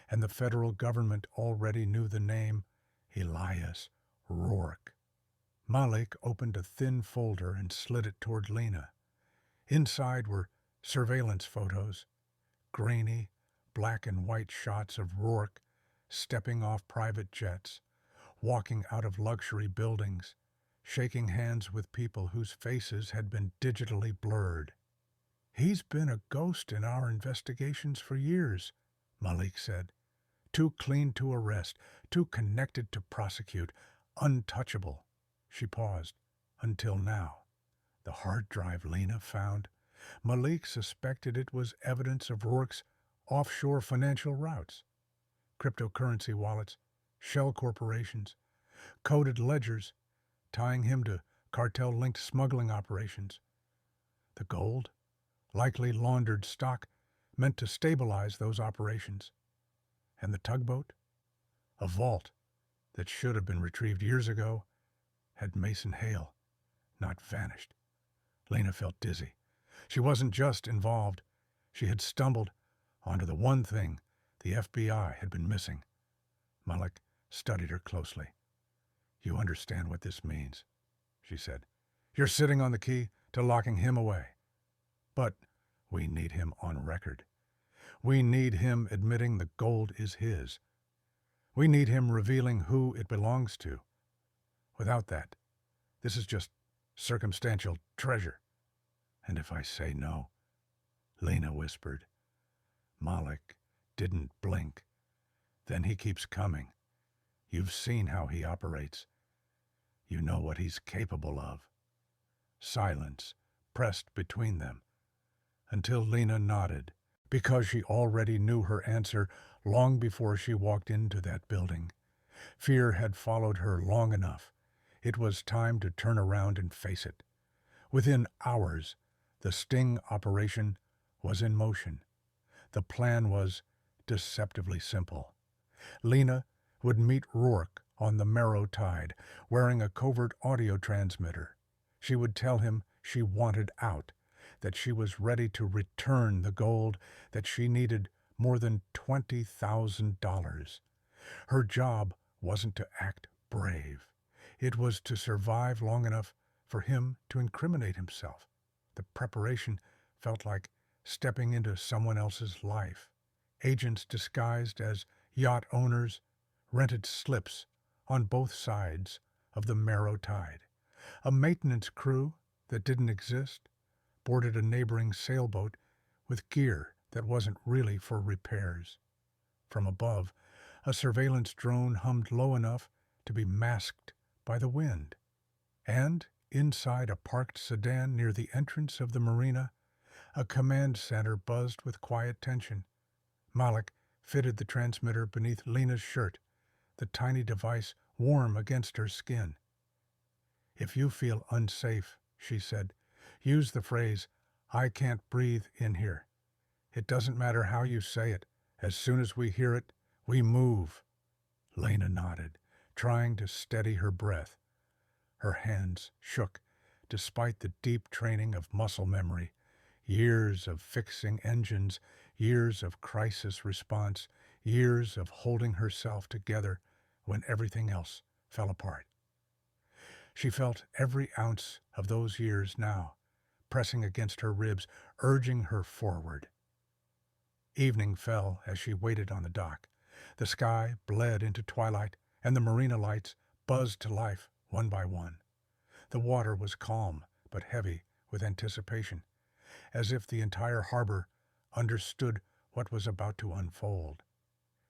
And the federal government already knew the name Elias Rourke. Malik opened a thin folder and slid it toward Lena. Inside were surveillance photos, grainy, black and white shots of Rourke stepping off private jets, walking out of luxury buildings, shaking hands with people whose faces had been digitally blurred. "He's been a ghost in our investigations for years," Malik said. "Too clean to arrest, too connected to prosecute, untouchable." She paused. "Until now." The hard drive Lena found. Malik suspected it was evidence of Rourke's offshore financial routes. Cryptocurrency wallets, shell corporations, coded ledgers, tying him to cartel-linked smuggling operations. The gold, likely laundered stock, meant to stabilize those operations. And the tugboat, a vault that should have been retrieved years ago, had Mason Hale not vanished. Lena felt dizzy. She wasn't just involved. She had stumbled onto the one thing the FBI had been missing. Malik studied her closely. "You understand what this means," she said. "You're sitting on the key to locking him away. But we need him on record. We need him admitting the gold is his. We need him revealing who it belongs to. Without that, this is just circumstantial treasure." "And if I say no?" Lena whispered. Malik didn't blink. "Then he keeps coming. You've seen how he operates. You know what he's capable of." Silence pressed between them until Lena nodded, because she already knew her answer long before she walked into that building. Fear had followed her long enough. It was time to turn around and face it. Within hours, the sting operation was in motion. The plan was deceptively simple. Lena would meet Rourke on the Marrow Tide, wearing a covert audio transmitter. She would tell him she wanted out, that she was ready to return the gold, that she needed more than $20,000. Her job wasn't to act brave. It was to survive long enough for him to incriminate himself. The preparation felt like stepping into someone else's life. Agents disguised as yacht owners rented slips on both sides of the Marrow Tide. A maintenance crew that didn't exist boarded a neighboring sailboat with gear that wasn't really for repairs. From above, a surveillance drone hummed low enough to be masked by the wind. And inside a parked sedan near the entrance of the marina, a command center buzzed with quiet tension. Malik fitted the transmitter beneath Lena's shirt, the tiny device warm against her skin. "If you feel unsafe," she said, "use the phrase, 'I can't breathe in here.' It doesn't matter how you say it. As soon as we hear it, we move." Lena nodded, trying to steady her breath. Her hands shook, despite the deep training of muscle memory. Years of fixing engines, years of crisis response, years of holding herself together when everything else fell apart. She felt every ounce of those years now, pressing against her ribs, urging her forward. Evening fell as she waited on the dock. The sky bled into twilight, and the marina lights buzzed to life one by one. The water was calm, but heavy with anticipation, as if the entire harbor understood what was about to unfold.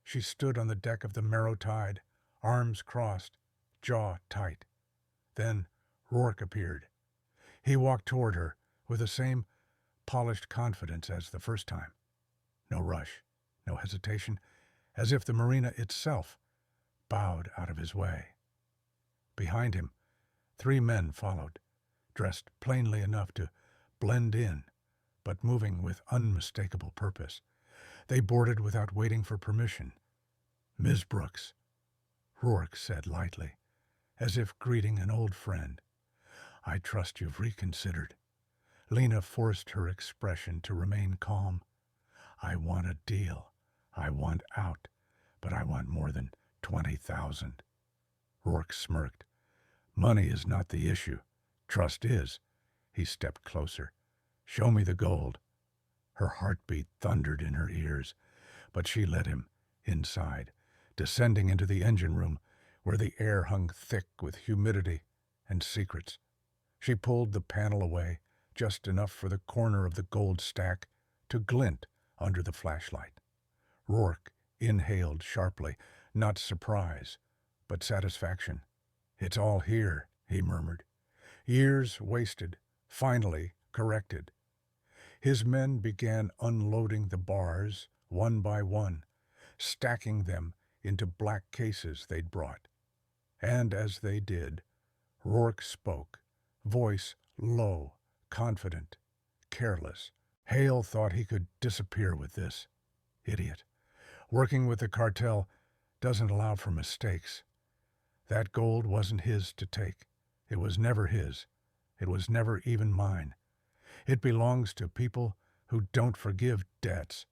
She stood on the deck of the Marrow Tide, arms crossed, jaw tight. Then Rourke appeared. He walked toward her with the same polished confidence as the first time. No rush, no hesitation, as if the marina itself bowed out of his way. Behind him, 3 men followed, dressed plainly enough to blend in, but moving with unmistakable purpose. They boarded without waiting for permission. "Ms. Brooks," Rourke said lightly, as if greeting an old friend. "I trust you've reconsidered." Lena forced her expression to remain calm. "I want a deal. I want out, but I want more than 20,000. Rourke smirked. "Money is not the issue. Trust is." He stepped closer. "Show me the gold." Her heartbeat thundered in her ears, but she led him inside, descending into the engine room, where the air hung thick with humidity and secrets. She pulled the panel away, just enough for the corner of the gold stack to glint under the flashlight. Rourke inhaled sharply, not surprise, but satisfaction. "It's all here," he murmured. Years wasted, finally corrected. His men began unloading the bars, one by one, stacking them into black cases they'd brought. And as they did, Rourke spoke, voice low, confident. careless. Hale thought he could disappear with this. Idiot. Working with the cartel doesn't allow for mistakes. That gold wasn't his to take. It was never his. It was never even mine. It belongs to people who don't forgive debts.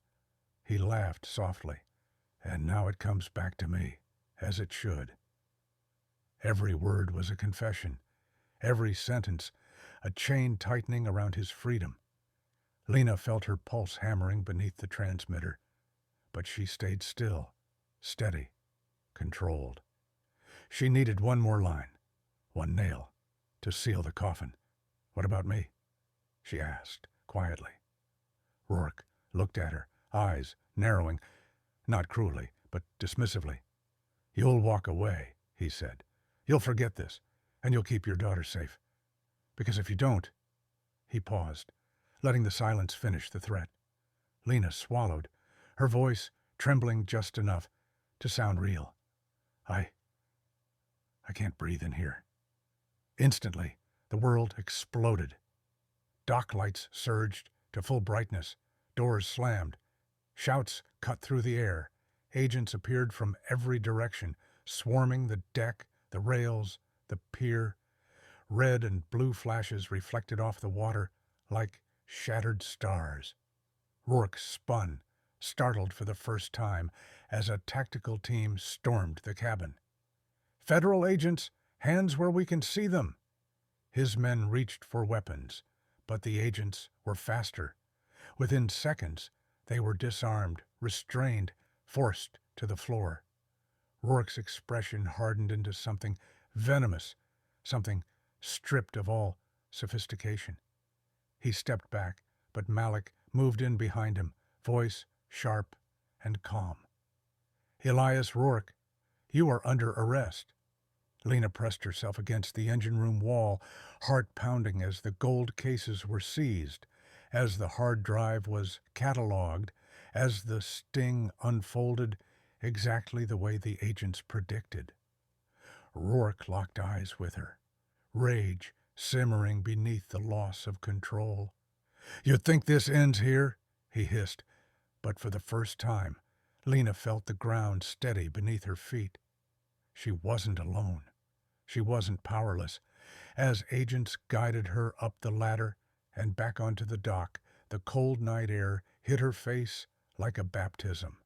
He laughed softly. And now it comes back to me, as it should. Every word was a confession. Every sentence a chain tightening around his freedom. Lena felt her pulse hammering beneath the transmitter, but she stayed still, steady, controlled. She needed one more line, one nail, to seal the coffin. "What about me?" she asked, quietly. Rourke looked at her, eyes narrowing, not cruelly, but dismissively. "You'll walk away," he said. "You'll forget this, and you'll keep your daughter safe. Because if you don't—" He paused, letting the silence finish the threat. Lena swallowed, her voice trembling just enough to sound real. I can't breathe in here." Instantly, the world exploded. Dock lights surged to full brightness, doors slammed, shouts cut through the air. Agents appeared from every direction, swarming the deck, the rails, the pier. Red and blue flashes reflected off the water like shattered stars. Rourke spun, startled for the first time, as a tactical team stormed the cabin. "Federal agents, hands where we can see them!" His men reached for weapons, but the agents were faster. Within seconds, they were disarmed, restrained, forced to the floor. Rourke's expression hardened into something venomous, something stripped of all sophistication. He stepped back, but Malik moved in behind him, voice sharp and calm. "Elias Rourke, you are under arrest." Lena pressed herself against the engine room wall, heart pounding as the gold cases were seized, as the hard drive was catalogued, as the sting unfolded exactly the way the agents predicted. Rourke locked eyes with her, rage simmering beneath the loss of control. "You think this ends here?" he hissed, but for the first time, Lena felt the ground steady beneath her feet. She wasn't alone. She wasn't powerless. As agents guided her up the ladder and back onto the dock, the cold night air hit her face like a baptism.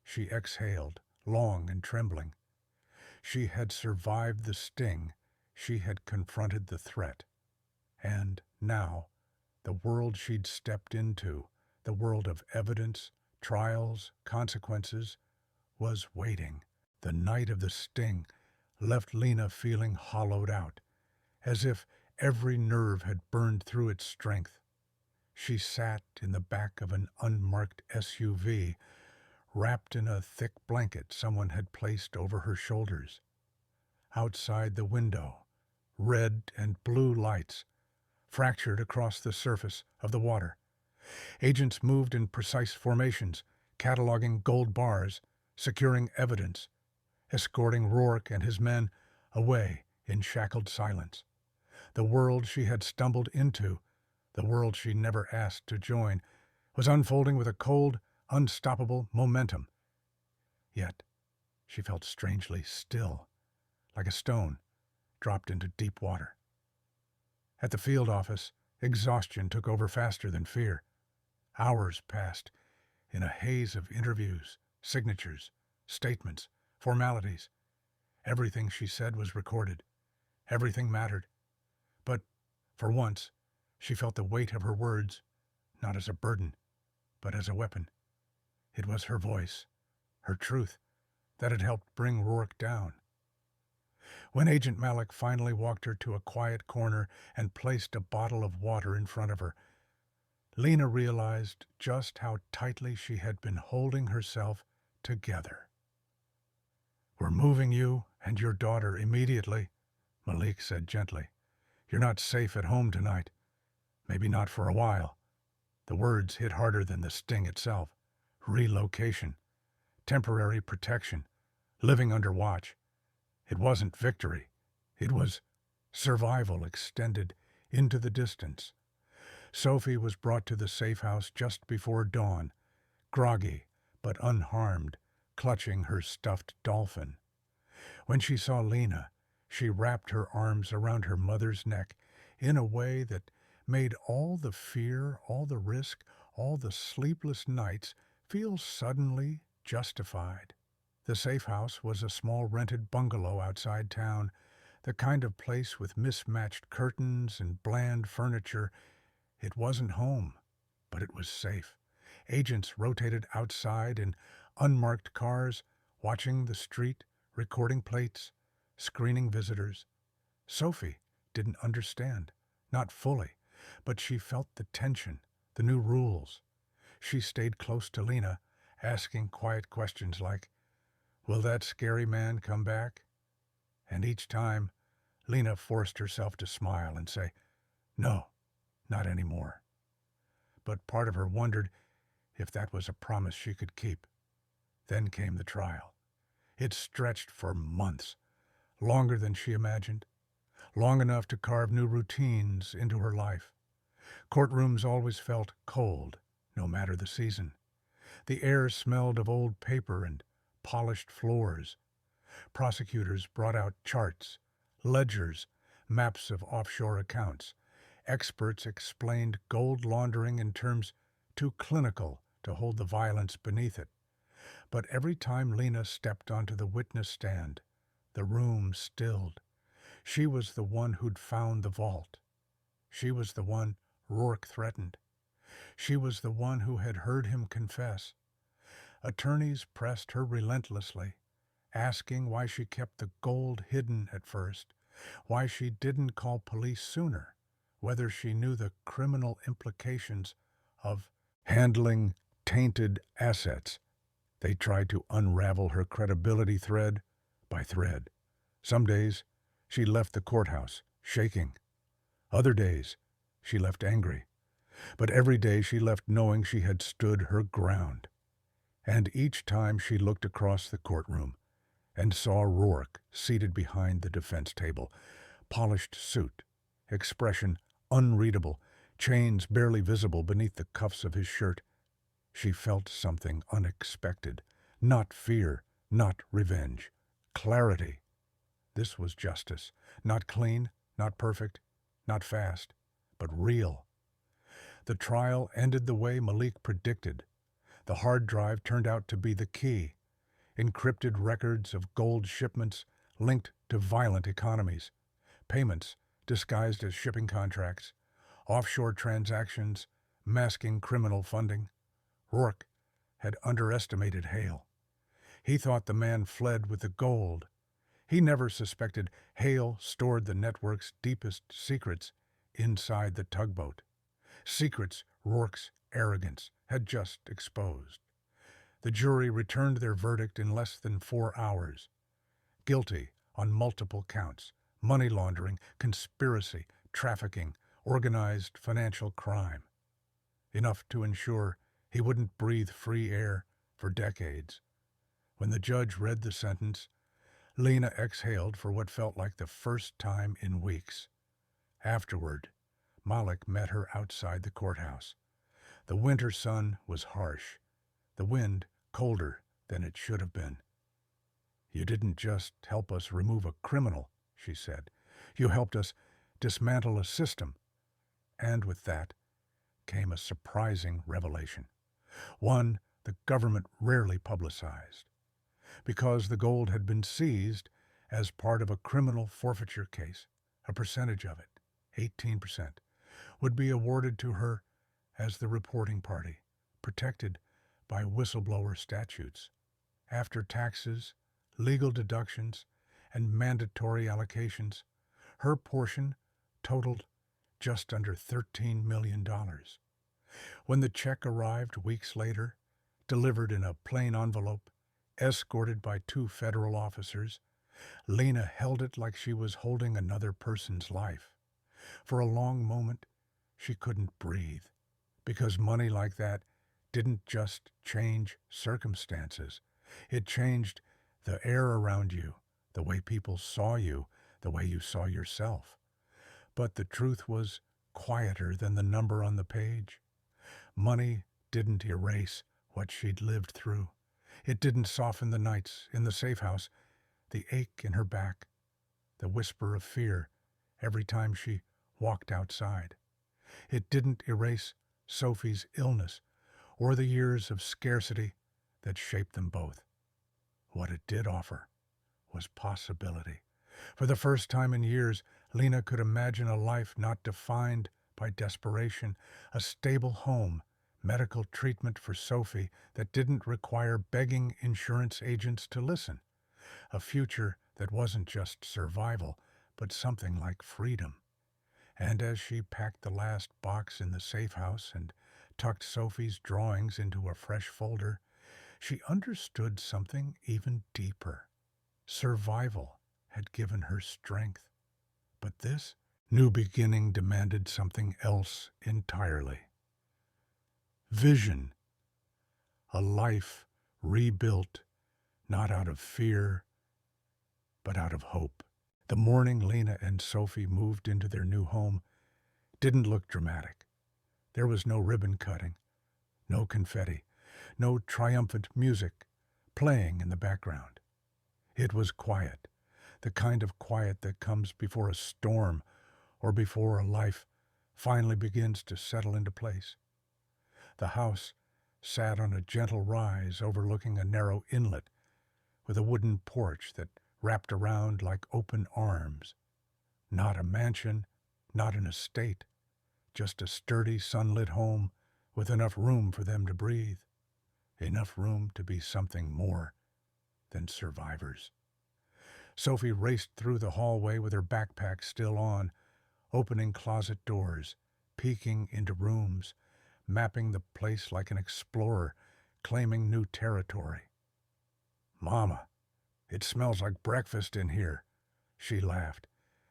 She exhaled, long and trembling. She had survived the sting. She had confronted the threat. And now, the world she'd stepped into, the world of evidence, trials, consequences, was waiting. The night of the sting left Lena feeling hollowed out, as if every nerve had burned through its strength. She sat in the back of an unmarked SUV, wrapped in a thick blanket someone had placed over her shoulders. Outside the window, red and blue lights fractured across the surface of the water. Agents moved in precise formations, cataloging gold bars, securing evidence, escorting Rourke and his men away in shackled silence. The world she had stumbled into, the world she never asked to join, was unfolding with a cold, unstoppable momentum. Yet she felt strangely still, like a stone dropped into deep water. At the field office, exhaustion took over faster than fear. Hours passed in a haze of interviews, signatures, statements, formalities. Everything she said was recorded. Everything mattered. But, for once, she felt the weight of her words, not as a burden, but as a weapon. It was her voice, her truth, that had helped bring Rourke down. When Agent Malik finally walked her to a quiet corner and placed a bottle of water in front of her, Lena realized just how tightly she had been holding herself together. "We're moving you and your daughter immediately," Malik said gently. "You're not safe at home tonight. Maybe not for a while." The words hit harder than the sting itself. Relocation. Temporary protection. Living under watch. It wasn't victory. It was survival extended into the distance. Sophie was brought to the safe house just before dawn, groggy but unharmed, clutching her stuffed dolphin. When she saw Lena, she wrapped her arms around her mother's neck in a way that made all the fear, all the risk, all the sleepless nights feel suddenly justified. The safe house was a small rented bungalow outside town, the kind of place with mismatched curtains and bland furniture. It wasn't home, but it was safe. Agents rotated outside in unmarked cars, watching the street, recording plates, screening visitors. Sophie didn't understand, not fully, but she felt the tension, the new rules. She stayed close to Lena, asking quiet questions like, "Will that scary man come back?" And each time, Lena forced herself to smile and say, "No, not anymore." But part of her wondered if that was a promise she could keep. Then came the trial. It stretched for months, longer than she imagined, long enough to carve new routines into her life. Courtrooms always felt cold, no matter the season. The air smelled of old paper and polished floors. Prosecutors brought out charts, ledgers, maps of offshore accounts. Experts explained gold laundering in terms too clinical to hold the violence beneath it. But every time Lena stepped onto the witness stand, the room stilled. She was the one who'd found the vault. She was the one Rourke threatened. She was the one who had heard him confess. Attorneys pressed her relentlessly, asking why she kept the gold hidden at first, why she didn't call police sooner, whether she knew the criminal implications of handling tainted assets. They tried to unravel her credibility thread by thread. Some days, she left the courthouse, shaking. Other days, she left angry. But every day she left knowing she had stood her ground. And each time she looked across the courtroom and saw Rourke seated behind the defense table, polished suit, expression unreadable, chains barely visible beneath the cuffs of his shirt, she felt something unexpected. Not fear, not revenge. Clarity. This was justice. Not clean, not perfect, not fast, but real. The trial ended the way Malik predicted. The hard drive turned out to be the key. Encrypted records of gold shipments linked to violent economies. Payments disguised as shipping contracts. Offshore transactions masking criminal funding. Rourke had underestimated Hale. He thought the man fled with the gold. He never suspected Hale stored the network's deepest secrets inside the tugboat. Secrets Rourke's arrogance had just exposed. The jury returned their verdict in less than 4 hours. Guilty on multiple counts: money laundering, conspiracy, trafficking, organized financial crime. Enough to ensure he wouldn't breathe free air for decades. When the judge read the sentence, Lena exhaled for what felt like the first time in weeks. Afterward, Malik met her outside the courthouse. The winter sun was harsh, the wind colder than it should have been. "You didn't just help us remove a criminal," she said. "You helped us dismantle a system." And with that came a surprising revelation, one the government rarely publicized. Because the gold had been seized as part of a criminal forfeiture case, a percentage of it, 18%, would be awarded to her as the reporting party, protected by whistleblower statutes. After taxes, legal deductions, and mandatory allocations, her portion totaled just under $13 million. When the check arrived weeks later, delivered in a plain envelope, escorted by 2 federal officers, Lena held it like she was holding another person's life. For a long moment, she couldn't breathe, because money like that didn't just change circumstances. It changed the air around you, the way people saw you, the way you saw yourself. But the truth was quieter than the number on the page. Money didn't erase what she'd lived through. It didn't soften the nights in the safe house, the ache in her back, the whisper of fear every time she walked outside. It didn't erase Sophie's illness or the years of scarcity that shaped them both. What it did offer was possibility. For the first time in years, Lena could imagine a life not defined by desperation, a stable home, medical treatment for Sophie that didn't require begging insurance agents to listen, a future that wasn't just survival, but something like freedom. And as she packed the last box in the safe house and tucked Sophie's drawings into a fresh folder, she understood something even deeper. Survival had given her strength, but this new beginning demanded something else entirely. Vision, a life rebuilt not out of fear, but out of hope. The morning Lena and Sophie moved into their new home didn't look dramatic. There was no ribbon cutting, no confetti, no triumphant music playing in the background. It was quiet, the kind of quiet that comes before a storm or before a life finally begins to settle into place. The house sat on a gentle rise overlooking a narrow inlet with a wooden porch that wrapped around like open arms. Not a mansion, not an estate, just a sturdy, sunlit home with enough room for them to breathe, enough room to be something more than survivors. Sophie raced through the hallway with her backpack still on, opening closet doors, peeking into rooms, mapping the place like an explorer, claiming new territory. "Mama, it smells like breakfast in here," she laughed,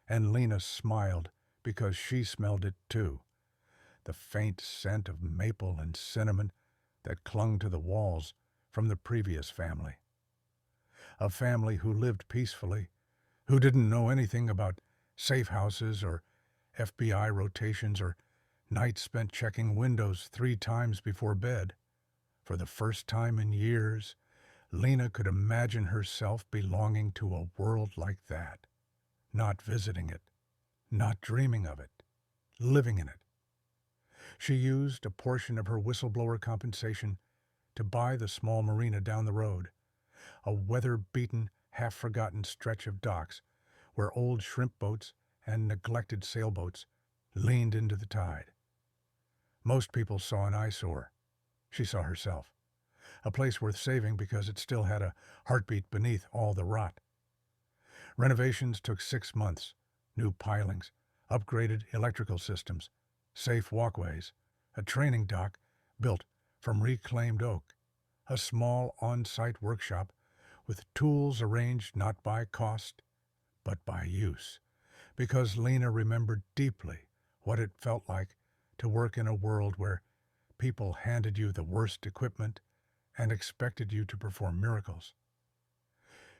and Lena smiled because she smelled it too, the faint scent of maple and cinnamon that clung to the walls from the previous family. A family who lived peacefully, who didn't know anything about safe houses or FBI rotations or nights spent checking windows 3 times before bed. For the first time in years, Lena could imagine herself belonging to a world like that, not visiting it, not dreaming of it, living in it. She used a portion of her whistleblower compensation to buy the small marina down the road, a weather-beaten, half-forgotten stretch of docks where old shrimp boats and neglected sailboats leaned into the tide. Most people saw an eyesore. She saw herself. A place worth saving because it still had a heartbeat beneath all the rot. Renovations took 6 months. New pilings, upgraded electrical systems, safe walkways, a training dock built from reclaimed oak, a small on-site workshop with tools arranged not by cost, but by use, because Lena remembered deeply what it felt like to work in a world where people handed you the worst equipment and expected you to perform miracles.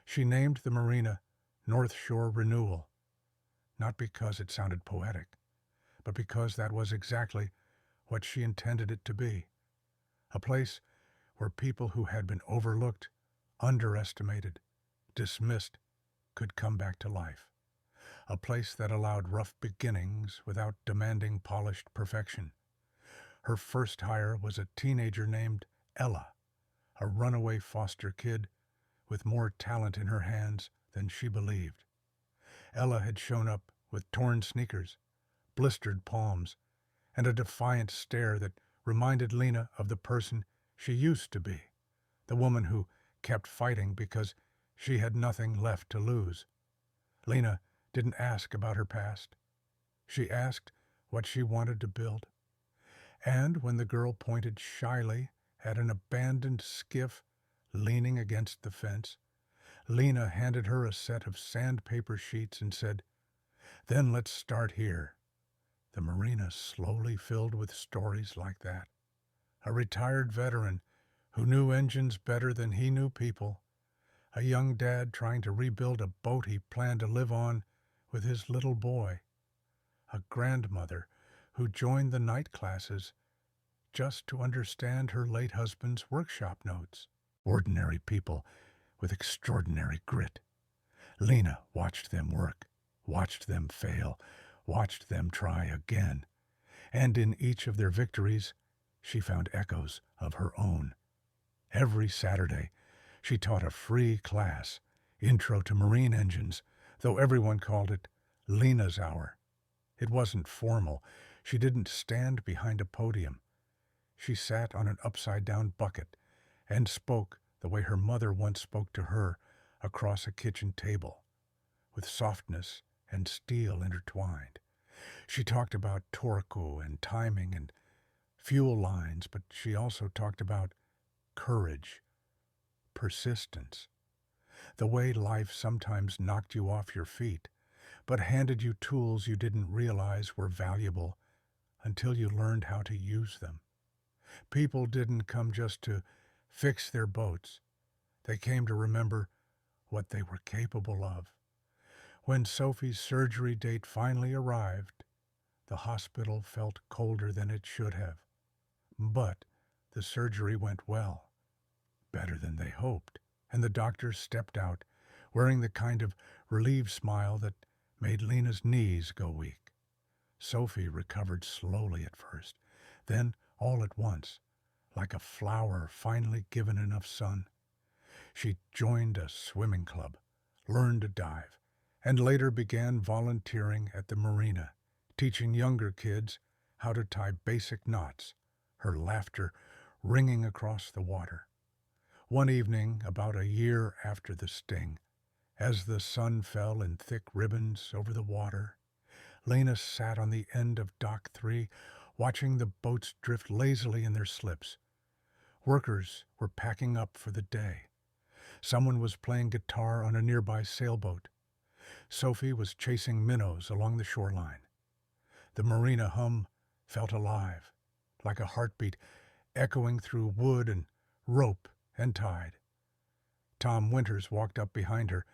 She named the marina North Shore Renewal, not because it sounded poetic, but because that was exactly what she intended it to be. A place where people who had been overlooked, underestimated, dismissed, could come back to life. A place that allowed rough beginnings without demanding polished perfection. Her first hire was a teenager named Ella, a runaway foster kid with more talent in her hands than she believed. Ella had shown up with torn sneakers, blistered palms, and a defiant stare that reminded Lena of the person she used to be, the woman who kept fighting because she had nothing left to lose. Lena didn't ask about her past. She asked what she wanted to build. And when the girl pointed shyly at an abandoned skiff leaning against the fence, Lena handed her a set of sandpaper sheets and said, "Then let's start here." The marina slowly filled with stories like that. A retired veteran who knew engines better than he knew people. A young dad trying to rebuild a boat he planned to live on with his little boy. A grandmother who joined the night classes just to understand her late husband's workshop notes. Ordinary people with extraordinary grit. Lena watched them work, watched them fail, watched them try again, and in each of their victories, she found echoes of her own. Every Saturday, she taught a free class, Intro to Marine Engines, though everyone called it Lena's Hour. It wasn't formal. She didn't stand behind a podium. She sat on an upside-down bucket and spoke the way her mother once spoke to her across a kitchen table, with softness and steel intertwined. She talked about torque and timing and fuel lines, but she also talked about courage, persistence, the way life sometimes knocked you off your feet, but handed you tools you didn't realize were valuable until you learned how to use them. People didn't come just to fix their boats. They came to remember what they were capable of. When Sophie's surgery date finally arrived, the hospital felt colder than it should have. But the surgery went well, better than they hoped, and the doctor stepped out, wearing the kind of relieved smile that made Lena's knees go weak. Sophie recovered slowly at first, then all at once, like a flower finally given enough sun. She joined a swimming club, learned to dive, and later began volunteering at the marina, teaching younger kids how to tie basic knots, her laughter ringing across the water. One evening, about a year after the sting, as the sun fell in thick ribbons over the water, Lena sat on the end of Dock 3, watching the boats drift lazily in their slips. Workers were packing up for the day. Someone was playing guitar on a nearby sailboat. Sophie was chasing minnows along the shoreline. The marina hum felt alive, like a heartbeat echoing through wood and rope and tide. Tom Winters walked up behind her,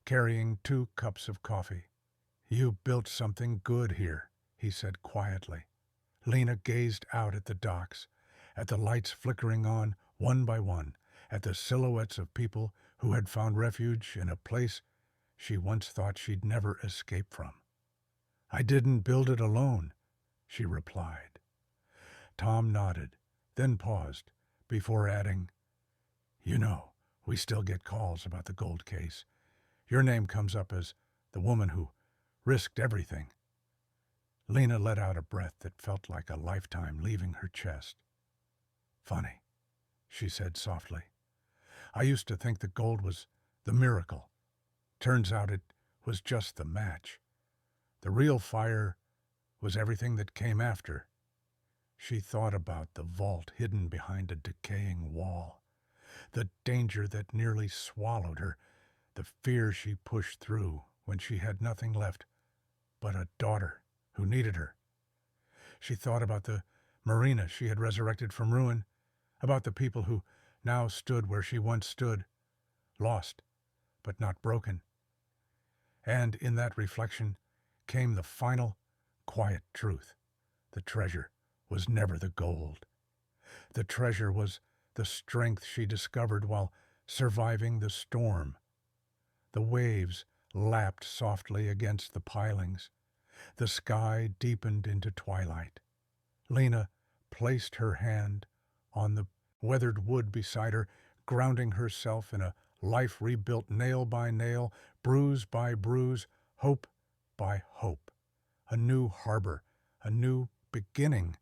carrying 2 cups of coffee. "You built something good here," he said quietly. Lena gazed out at the docks, at the lights flickering on one by one, at the silhouettes of people who had found refuge in a place she once thought she'd never escape from. "I didn't build it alone," she replied. Tom nodded, then paused, before adding, "You know, we still get calls about the gold case. Your name comes up as the woman who risked everything." Lena let out a breath that felt like a lifetime leaving her chest. "Funny," she said softly. "I used to think the gold was the miracle. Turns out it was just the match. The real fire was everything that came after." She thought about the vault hidden behind a decaying wall, the danger that nearly swallowed her, the fear she pushed through when she had nothing left but a daughter who needed her. She thought about the marina she had resurrected from ruin, about the people who now stood where she once stood, lost but not broken. And in that reflection came the final, quiet truth. The treasure was never the gold. The treasure was the strength she discovered while surviving the storm. The waves lapped softly against the pilings. The sky deepened into twilight. Lena placed her hand on the weathered wood beside her, grounding herself in a life rebuilt nail by nail, bruise by bruise, hope by hope. A new harbor, a new beginning,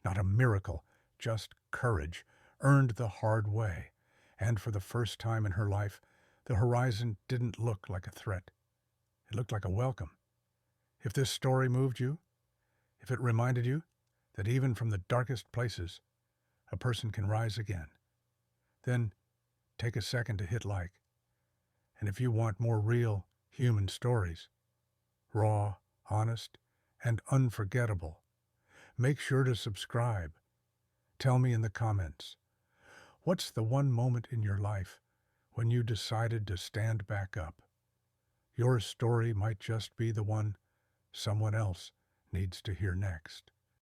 not a miracle, just courage, earned the hard way. And for the first time in her life, the horizon didn't look like a threat. It looked like a welcome. If this story moved you, if it reminded you that even from the darkest places, a person can rise again, then take a second to hit like. And if you want more real human stories, raw, honest, and unforgettable, make sure to subscribe. Tell me in the comments, what's the one moment in your life when you decided to stand back up? Your story might just be the one someone else needs to hear next.